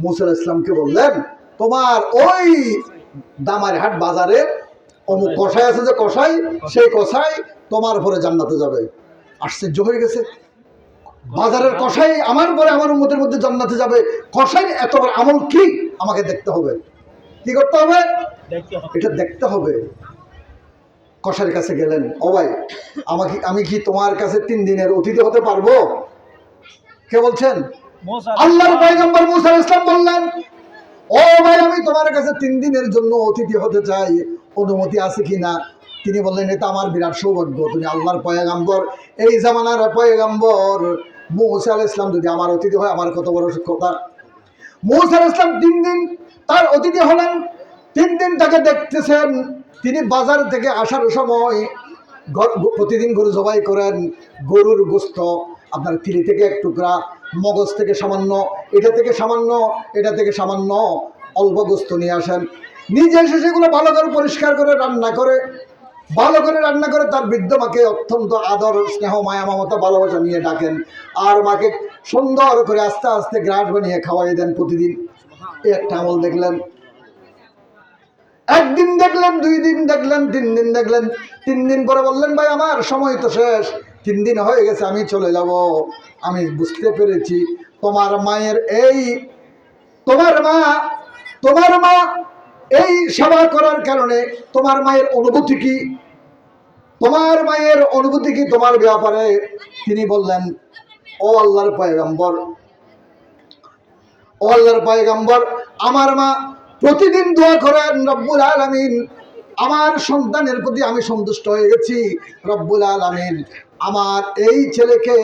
মূসা আলাইহিস সালামকে বললেন তোমার ওই দামারহাট বাজারে অমুক কসাই আছে যে কসাই, সেই কসাই তোমার পরে জান্নাতে যাবে। আশ্চর্য হয়ে গেছে, বাজারের কসাই আমার পরে আমার উম্মতের মধ্যে জান্নাতে যাবে, কসাই এত বড় আমল কি? আমাকে দেখতে হবে। কি করতে হবে? এটা দেখতে হবে। কসাইয়ের কাছে গেলেন, ও ভাই আমি কি তোমার কাছে 3 দিনের অতিথি হতে পারবো? কে বলছেন? আল্লাহর পয়গম্বর মূসা আলাইহিস সালাম বললেন, ও ভাই আমি তোমার কাছে 3 দিনের জন্য অতিথি হতে চাই, অনুমতি আছে কিনা? তিনি বললেন, এটা আমার বিরাট সৌভাগ্য, তুমি আল্লাহর পয়গম্বর, এই জামানার পয়গম্বর মূসা আলাইহিস সালাম যদি আমার অতিথি হয়, আমার কত বড় কথা। মূসা আলাইহিস সালাম 3 দিন তার অতিথি হলেন। 3 দিন তাকে দেখতেছেন। তিনি বাজার থেকে আসার সময় প্রতিদিন গরু জবাই করেন। গরুর গোস্ত আপনার তিলি থেকে 1 টুকরা, মগজ থেকে সামান্য, এটা থেকে সামান্য, এটা থেকে সামান্য অল্প গোস্ত নিয়ে আসেন। নিজে এসে সেগুলো ভালো করে পরিষ্কার করে রান্না করে, ভালো করে রান্না করে তার বৃদ্ধ মাকে অত্যন্ত আদর স্নেহ মায়া মমতা ভালোবাসা নিয়ে ডাকেন, আর মাকে সুন্দর করে আস্তে আস্তে গ্রাস বানিয়ে খাওয়াই দেন প্রতিদিন। এই একটা আমল দেখলেন। 1 দিন দেখলেন, 2 দিন দেখলেন, 3 দিন দেখলেন। 3 দিন পরে বললেন, ভাই আমার সময় তো শেষ, 3 দিন হয়ে গেছে, আমি চলে যাব। আমি বুঝতে পেরেছি তোমার মা এই সেবা করার কারণে তোমার মায়ের অনুভূতি কি? তোমার মায়ের অনুভূতি কি তোমার ব্যাপারে? তিনি বললেন, ও আল্লাহর পয়গম্বর, আমার মা প্রতিদিন দোয়া করেন, রব্বুল আলামিন আমার সন্তানের প্রতি আমি সন্তুষ্ট হয়ে গেছি, রব্বুল আলামিন আমার এই ছেলেকে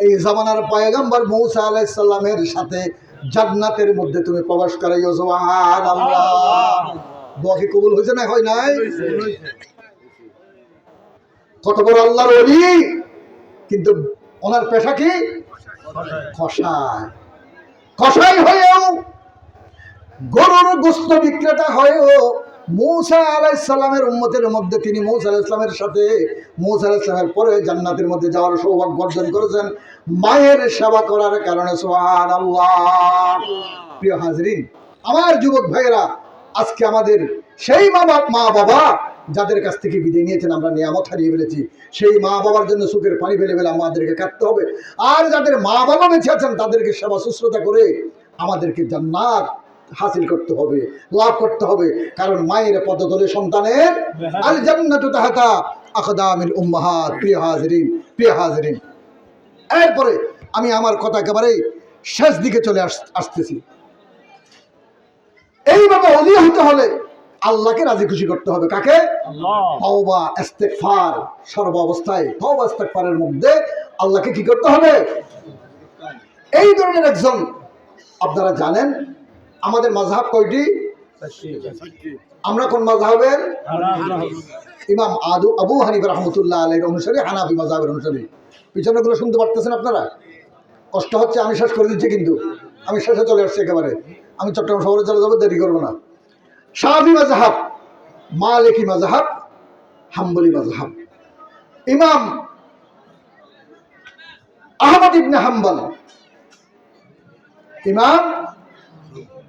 এই জামানার পয়গম্বর মূসা আলাইহিস সালামের সাথে জান্নাতের মধ্যে তুমি প্রবেশ করাইও। সুবহানাল্লাহ। দোয়া কি কবুল হয়েছে না হয় নাই? কত বড় আল্লাহর ওলি! কিন্তু ওনার পেশা কি? কসাই। কসাই হয়েও, গরুর গোস্ত বিক্রেতা হয়েও মূসা আলাইহিস সালামের উম্মতের মধ্যে তিনি মূসা আলাইহিস সালামের সাথে, মূসা আলাইহিস সালামের পরে জান্নাতের মধ্যে যাওয়ার সৌভাগ্য অর্জন করেছেন মায়ের সেবা করার কারণে। সুবহানাল্লাহ। প্রিয় হাজরিন, আমার যুবক ভাইয়েরা, আজকে আমাদের সেই মা বাবা যাদের কাছ থেকে বিদায় নিয়েছেন, আমরা নিয়ামত হারিয়ে ফেলেছি। সেই মা বাবার জন্য চোখের পানি ফেলে ফেলে আমাদেরকে কাঁদতে হবে। আর যাদের মা বাবা বেঁচে আছেন তাদেরকে সেবা শুশ্রূষা করে আমাদেরকে জান্নাত হাসিল করতে হবে, লাভ করতে হবে। কারণ মায়ের পদতলে সন্তানের আল জান্নাতু তাহতা আকদামিল উম্মাহাত। প্রিয় হাজরিন, প্রিয় হাজরিন, এরপরে আমি আমার কথা একেবারে শেষ দিকে চলে আসতেছি। এইভাবে ওলি হতে হলে আল্লাহকে রাজি খুশি করতে হবে। কাকে? তওবা ইস্তেগফার। সর্ব অবস্থায় তওবা ইস্তেগফারের মধ্যে আল্লাহকে কি করতে হবে? এই ধরনের একজন, আপনারা জানেন আমাদের মাযহাব কয়টি? আমরা কোন মাযহাবের? ইমাম আবু হানিফা রাহমাতুল্লাহ আলাইহির অনুসারী, হানাফি মাযহাবের অনুসারী। পিছনেগুলো শুনতে পারতেছেন আপনারা? কষ্ট হচ্ছে, আমি শেষ করে দিচ্ছি, কিন্তু আমি শেষে চলে আসছি একেবারে। আমি চট্টগ্রাম শহরে চলে যাবো, দেরি করবো না। শাফি মাযহাব, মালিকি মাযহাব, হাম্বলি মাযহাব। ইমাম আহমদ ইবনে হাম্বল, ইমাম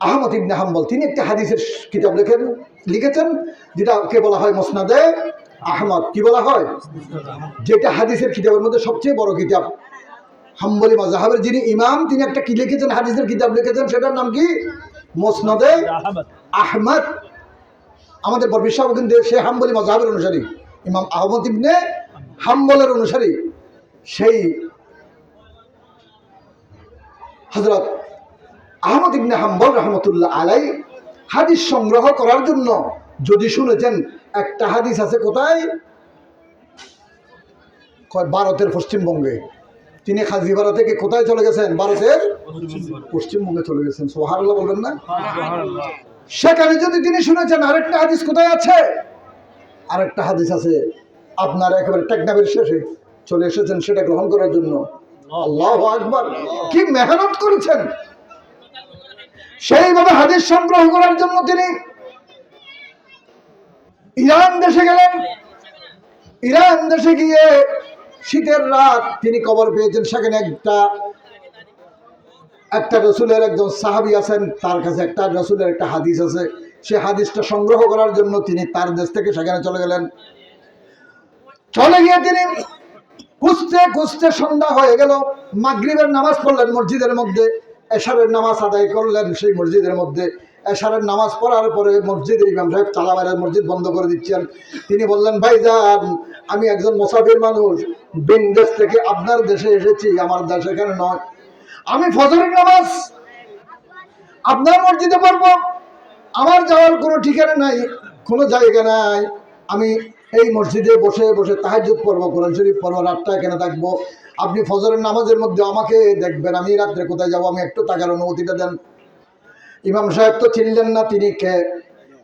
আহমদ ইবনে হাম্বল তিনি একটা হাদিসের কিতাব লিখেছেন যেটাকে বলা হয় মুসনাদে আহমদ। কি বলা হয়? যেটা হাদিসের কিতাবের মধ্যে সবচেয়ে বড় কিতাব। হাম্বলি মাযহাবের যিনি ইমাম, তিনি একটা কি লিখেছেন? হাদিসের কিতাব লিখেছেন, সেটার নাম কি? মুসনাদে আহমদ। আমাদের বরবিশাহ কিন্তু সে হাম্বলি মাযহাবের অনুসারী, ইমাম আহমদ ইবনে হাম্বলের অনুসারী। সেই হযরত আহমদ ইবনে হাম্বল রাহমাতুল্লাহ আলাইহি হাদিস সংগ্রহ করার জন্য, যদি শুনেছেন একটা হাদিস আছে কোথায়? ভারতের পশ্চিমবঙ্গে। তিনি খাজিপাড়া থেকে কোথায় চলে গেছেন? ভারতের পশ্চিমবঙ্গে চলে গেছেন। সুবহানাল্লাহ বলবেন না? সেখানে যদি তিনি শুনেছেন আরেকটা হাদিস কোথায় আছে? আরেকটা হাদিস আছে আপনার একেবারে টেকনাফের শেষে চলে এসেছেন সেটা গ্রহণ করার জন্য। আল্লাহু আকবার! কি মেহনত করেছেন! সেইভাবে হাদিস সংগ্রহ করার জন্য তিনি ইরান দেশে গেলেন। ইরান দেশে গিয়ে শীতের রাত তিনি কবর পেয়েছেন। সেখানে একটা রসুলের একজন সাহাবী আছেন, তার কাছে একটা রসুলের একটা হাদিস আছে। সে হাদিসটা সংগ্রহ করার জন্য তিনি তার দেশ থেকে সেখানে চলে গেলেন। চলে গিয়ে তিনি খুঁজতে খুঁজতে সন্ধ্যা হয়ে গেল। মাগরিবের নামাজ পড়লেন মসজিদের মধ্যে, এশারের নামাজ আদায় করলেন সেই মসজিদের মধ্যে। এশারের নামাজ পড়ার পরে মসজিদের ইমাম সাহেব তালা মেরে মসজিদ বন্ধ করে দিচ্ছেন। তিনি বললেন, ভাইজান, আমি একজন মুসাফির মানুষ, ভিন দেশ থেকে আপনার দেশে এসেছি, আমার দেশ এখানে নয়। আমি ফজরের নামাজ আপনার মসজিদে পড়বো, আমার যাওয়ার কোনো ঠিকানা নাই, কোনো জায়গা নাই। আমি এই মসজিদে বসে বসে তাহাজ্জুদ পড়বো, কোরআন শরীফ পড়বো, রাতটা এখানে থাকবো। আপনি ফজরের নামাজের মধ্যে আমাকে দেখবেন, আমি রাত্রে কোথায় যাবো, আমি একটু টাকার অনুমতিটা দেন। ইমাম সাহেব তো চিনলেন না তিনি কে।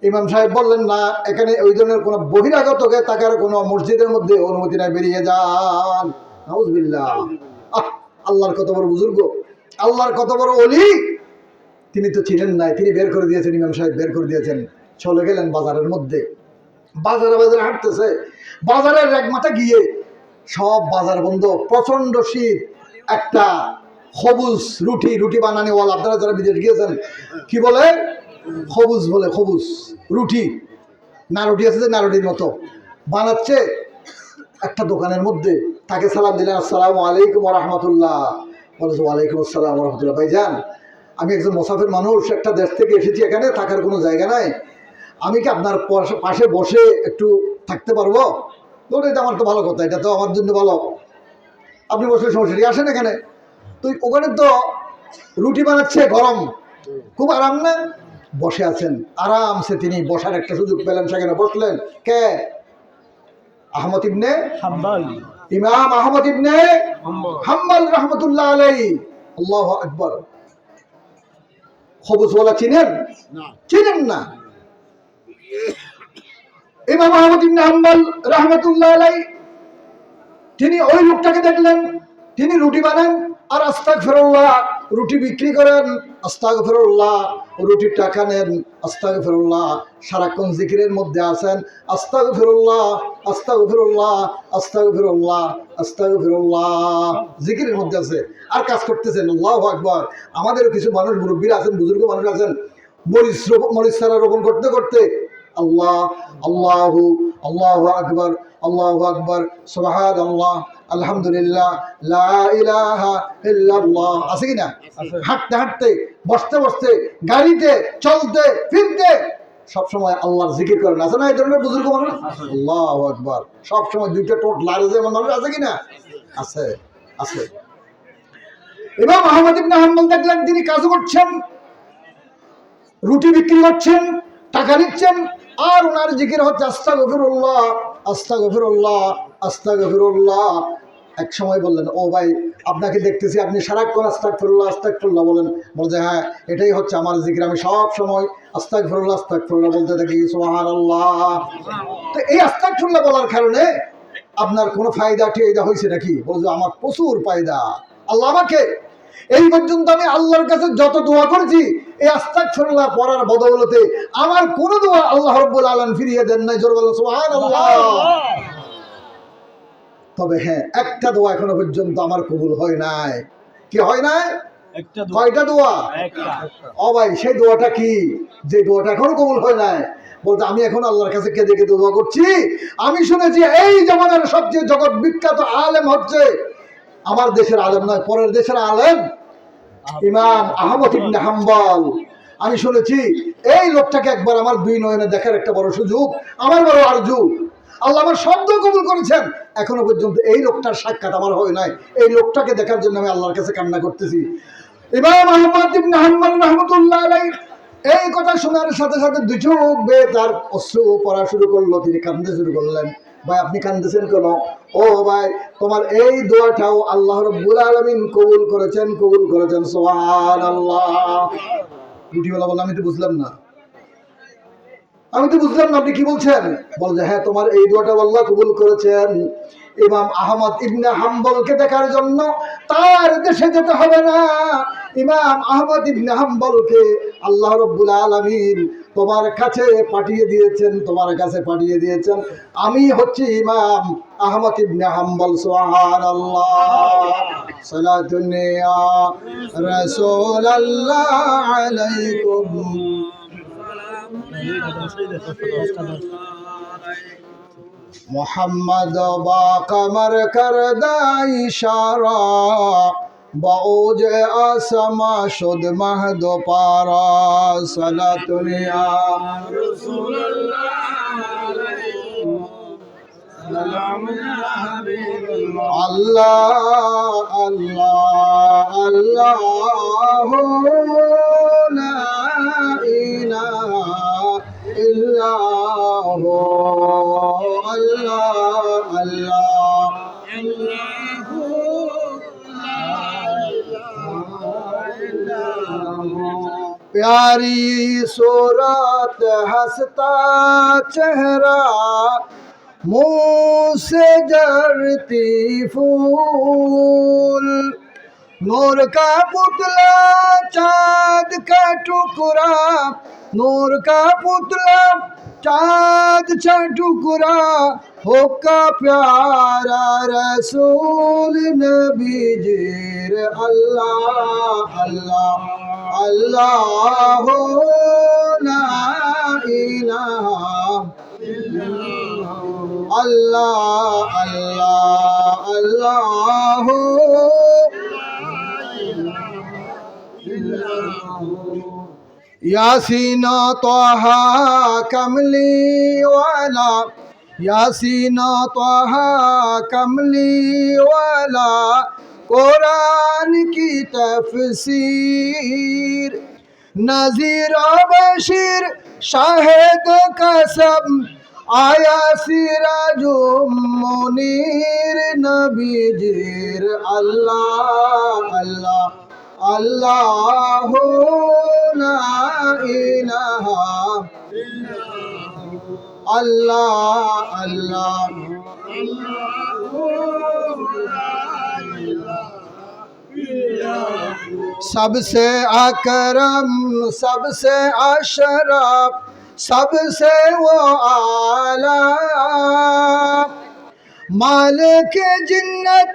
ইমাম সাহেব বললেন, না, এখানে ওই ধরনের কোনো বহিরাগতকে তাকার কোনো মসজিদের মধ্যে অনুমতি নাই, বেরিয়ে যান। নাউজুবিল্লাহ! আল্লাহর কত বড় বুজুর্গ, আল্লাহর কত বড় ওলি! তিনি তো ছিলেন নাই, তিনি বের করে দিয়েছেন, ইমাম সাহেব বের করে দিয়েছেন। চলে গেলেন বাজারের মধ্যে। বাজারে বাজারে হাঁটতেছে। বাজারের এক মাথা গিয়ে সব বাজার বন্ধ, প্রচন্ড শীত। একটা খবুজ রুটি বানানিওয়ালা, আপনারা যারা বিদেশ গিয়েছেন কি বলে? খবুজ বলে, খবুজ রুটি, নারুটি আছে যে নারুটির মতো বানাচ্ছে একটা দোকানের মধ্যে। তাকে সালাম দিলেন, আসসালামু আলাইকুম ওয়া রাহমাতুল্লাহ। বলেছে, ওয়ালাইকুম আসসালাম ওয়া রাহমাতুল্লাহ। ভাইজান, আমি একজন মুসাফির মানুষ, একটা দেশ থেকে এসেছি, এখানে থাকার কোনো জায়গা নাই, আমি কি আপনার পাশে বসে একটু থাকতে পারবো? বলে, এটা আমার তো ভালো কথা, এটা তো আমার জন্য ভালো, আপনি বসলে সমস্যা নেই, আসেন এখানে। তো ওখানে তো রুটি বানাচ্ছে, গরম, খুব আরাম না? বসে আছেন আরামসে। তিনি বসার একটা সুযোগ পেলেন, সেখানে বসলেন। কে? আহমদ ইবনে হাম্বল, ইমাম আহমদ ইবনে হাম্বল রাহমাতুল্লাহ আলাইহি। আল্লাহু আকবার! খবুজওয়ালা চিনেন? চিনেন না? ইমাম আহমদ ইবনে হাম্বল রাহমাতুল্লাহ আলাইহি তিনি ওই লোকটাকে দেখলেন, তিনি রুটি বানান আর আস্তাগফিরুল্লাহ রুটি বিক্রি করেন, আস্তাগফিরুল্লাহ রুটির টাকা নেন, আস্তাগফিরুল্লাহ সারাক্ষণ জিকিরের মধ্যে আছেন, আস্তাগফিরুল্লাহ আস্তাগফিরুল্লাহ আস্তাগফিরুল্লাহ আস্তাগফিরুল্লাহ জিকিরের মধ্যে আছে আর কাজ করতেছেন। আল্লাহু আকবার। আমাদেরও কিছু মানুষ মুরব্বীরা আছেন, বুজুর্গ মানুষ আছেন, মরিচ চারা রোপণ করতে করতে আল্লাহ আল্লাহু আল্লাহু আকবার আল্লাহু আকবার সুবহানাল্লাহ আলহামদুলিল্লাহ লা ইলাহা ইল্লাল্লাহ আছে কিনা? হাঁটতে হাঁটতে, বসতে বসতে, গাড়িতে, চলতে ফিরতে সবসময় আল্লাহর জিকির করেন, আছে না এই ধরনের বুজুর্গ মানুষ? আল্লাহু আকবার। সবসময় দুইটা টোট লারে যে মানুষ আছে কিনা? আছে আছে। ইমাম আহমদ ইবনে হাম্বল দেখলেন তিনি কাজ করছেন, রুটি বিক্রি করছেন, টাকা নিচ্ছেন, আর ওনার জিকির হচ্ছে আস্তাগফিরুল্লাহ আস্তাগফিরুল্লাহ আস্তাগফিরুল্লাহ। এক সময় বললেন, ও ভাই আপনাকে দেখতেছি আপনি সারাক্ষণ আস্তাগফিরুল্লাহ আস্তাগফিরুল্লাহ বলেন। বলছে হ্যাঁ, এটাই হচ্ছে আমার জিকির, আমি সব সময় আস্তাগফিরুল্লাহ আস্তাগফিরুল্লাহ বলতে থাকি। সুবহানাল্লাহ। তো এই আস্তাগফিরুল্লাহ বলার কারণে আপনার কোনো ফায়দা টেয়দা হয়েছে নাকি? বলছে আমার প্রচুর ফায়দা। আল্লাহ আমাকে এই পর্যন্ত আমি আল্লাহর কাছে যত দোয়া করেছি এই আস্তাগফিরুল্লাহ পড়ার বদৌলতে আমার কোন দোয়া আল্লাহ রাব্বুল আলামিন ফিরিয়ে দেন নাই। জোরে বলো সুবহানাল্লাহ। তবে হ্যাঁ, একটা দোয়া এখনো পর্যন্ত আমার কবুল হয় নাই। কি হয় নাই? কয়টা দোয়া? ও ভাই, সেই দোয়াটা কি যে দোয়াটা এখনো কবুল হয় নাই? বলতে আমি এখন আল্লাহর কাছে কেঁদে কেঁদে দোয়া করছি। আমি শুনেছি এই জামানার সবচেয়ে জগৎ বিখ্যাত আলেম হচ্ছে, আমার দেশের আলেম নয়, পরের দেশের আলেম, ইমাম আহমদ ইবনে হাম্বল। আমি শুনেছি এই লোকটাকে একবার আমার দুই নয়নে দেখার একটা বড় সুযোগ, আমার বড় আরজু। আল্লাহ আমার শব্দ কবুল করেছেন, এখনো পর্যন্ত এই লোকটার সাক্ষাৎ আমার হয় নাই। এই লোকটাকে দেখার জন্য আমি আল্লাহর কাছে কান্না করতেছি। ইমাম আহমদ ইবনে হাম্বল রাহমাতুল্লাহ আলাইহি এই কথা শোনার সাথে সাথে দুই চোখ বেয়ে তার অশ্রু পড়া শুরু করলো, তিনি কাঁদতে শুরু করলেন। ভাই আপনি কাঁদতেছেন কেন? ও ভাই, তোমার এই দোয়াটাও আল্লাহ রাব্বুল আলামিন কবুল করেছেন, কবুল করেছেন। সুবহানাল্লাহ। রুটিওয়ালা বললাম আমি তো বুঝলাম না, আমি তো বুঝলাম না আপনি কি বলছেন? বল যে হ্যাঁ, তোমার এই দোয়াটা আল্লাহ কবুল করেছেন। ইমাম আহমদ ইবনে হাম্বলকে দেখার জন্য তার দেশে যেতে হবে না, ইমাম আহমদ ইবনে হাম্বলকে আল্লাহ রাব্বুল আলামিন তোমার কাছে পাঠিয়ে দিয়েছেন, তোমার কাছে পাঠিয়ে দিয়েছেন। আমি হচ্ছি ইমাম আহমদ ইবনে হাম্বল। সুবহানাল্লাহ। সালাতুন ইয়া রাসূলুল্লাহ আলাইকুম মোহাম্মদ বা কমর করদা ইশারা বাউজ আসমা শুদ মাহদ পারা সালাতুন ইয়া রাসূলুল্লাহ আলাইকুম সালাম ইয়া হাবিবাল্লাহ। আল্লাহ আল্লাহ আল্লাহু লা ইলাহা ইল্লাহু আল্লাহ আল্লাহ আল্লাহু লা ইলাহা ইল্লাহু। प्यारी सूरत हंसता चेहरा मुँह से जरती फूल, नूर का पुतला चाँद का टुकड़ा, नूर का पुतला चाँद का टुकड़ा होका प्यारा रसूल नबी जीर। अल्लाह अल्लाह अल्लाह ला इलाहा इल्लल्लाह। अल्लाह अल्लाह अल्लाह यासीन तोहा कमली वाला, यासीन तोहा कमली वाला कुरान की तफसीर, नज़ीर बशीर शाहिद कसम आया सिराजो मुनीर नबी जीर। अल्लाह अल्लाह अल्लाह ला इलाहा इल्लल्लाह। अल्लाह अल्लाह सबसे अकरम सबसे अशरफ सबसे वो आला मालिक जिन्नत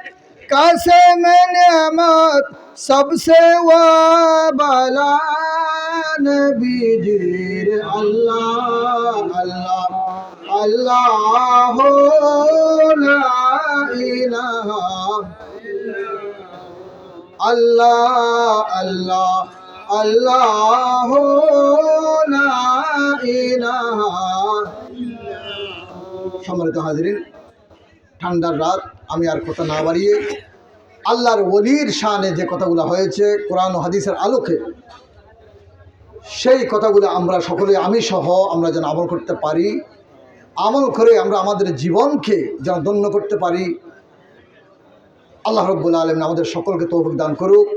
कासिम नेमत सबसे वो बाला नबी जीर अल्लाह अल्लाह अल्लाह ला इलाहा अल्लाह अल्लाह अल्लाह ला इलाहा। সম্মানিত হাজিরিন, ঠান্ডার রাত, আমি আর কথা না বাড়িয়ে আল্লাহর ওলির শানে যে কথাগুলো হয়েছে কোরআন ও হাদিসের আলোকে, সেই কথাগুলো আমরা সকলে, আমি সহ, আমরা যেন আমল করতে পারি, আমল করে আমরা আমাদের জীবনকে যেন ধন্য করতে পারি। আল্লাহ রাব্বুল আলামিন আমাদের সকলকে তৌফিক দান করুক।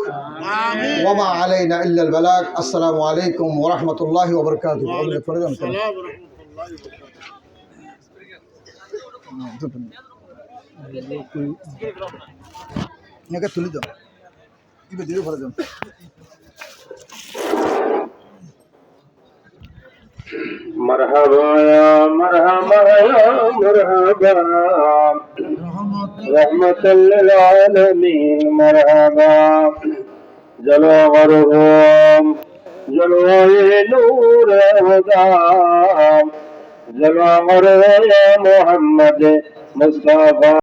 ওয়া মা আলাইনা ইল্লাল বালাগ। আসসালামু আলাইকুম ওয়া রাহমাতুল্লাহি ওয়া বারাকাতুহু। তুলি দাও, দিয়ে ভরে দাও। مرحبا يا مرحبا يا مرحبا رحمة للعالمين مرحبا جلو غرهم جلو نور هدام جلو غر يا محمد مصطفى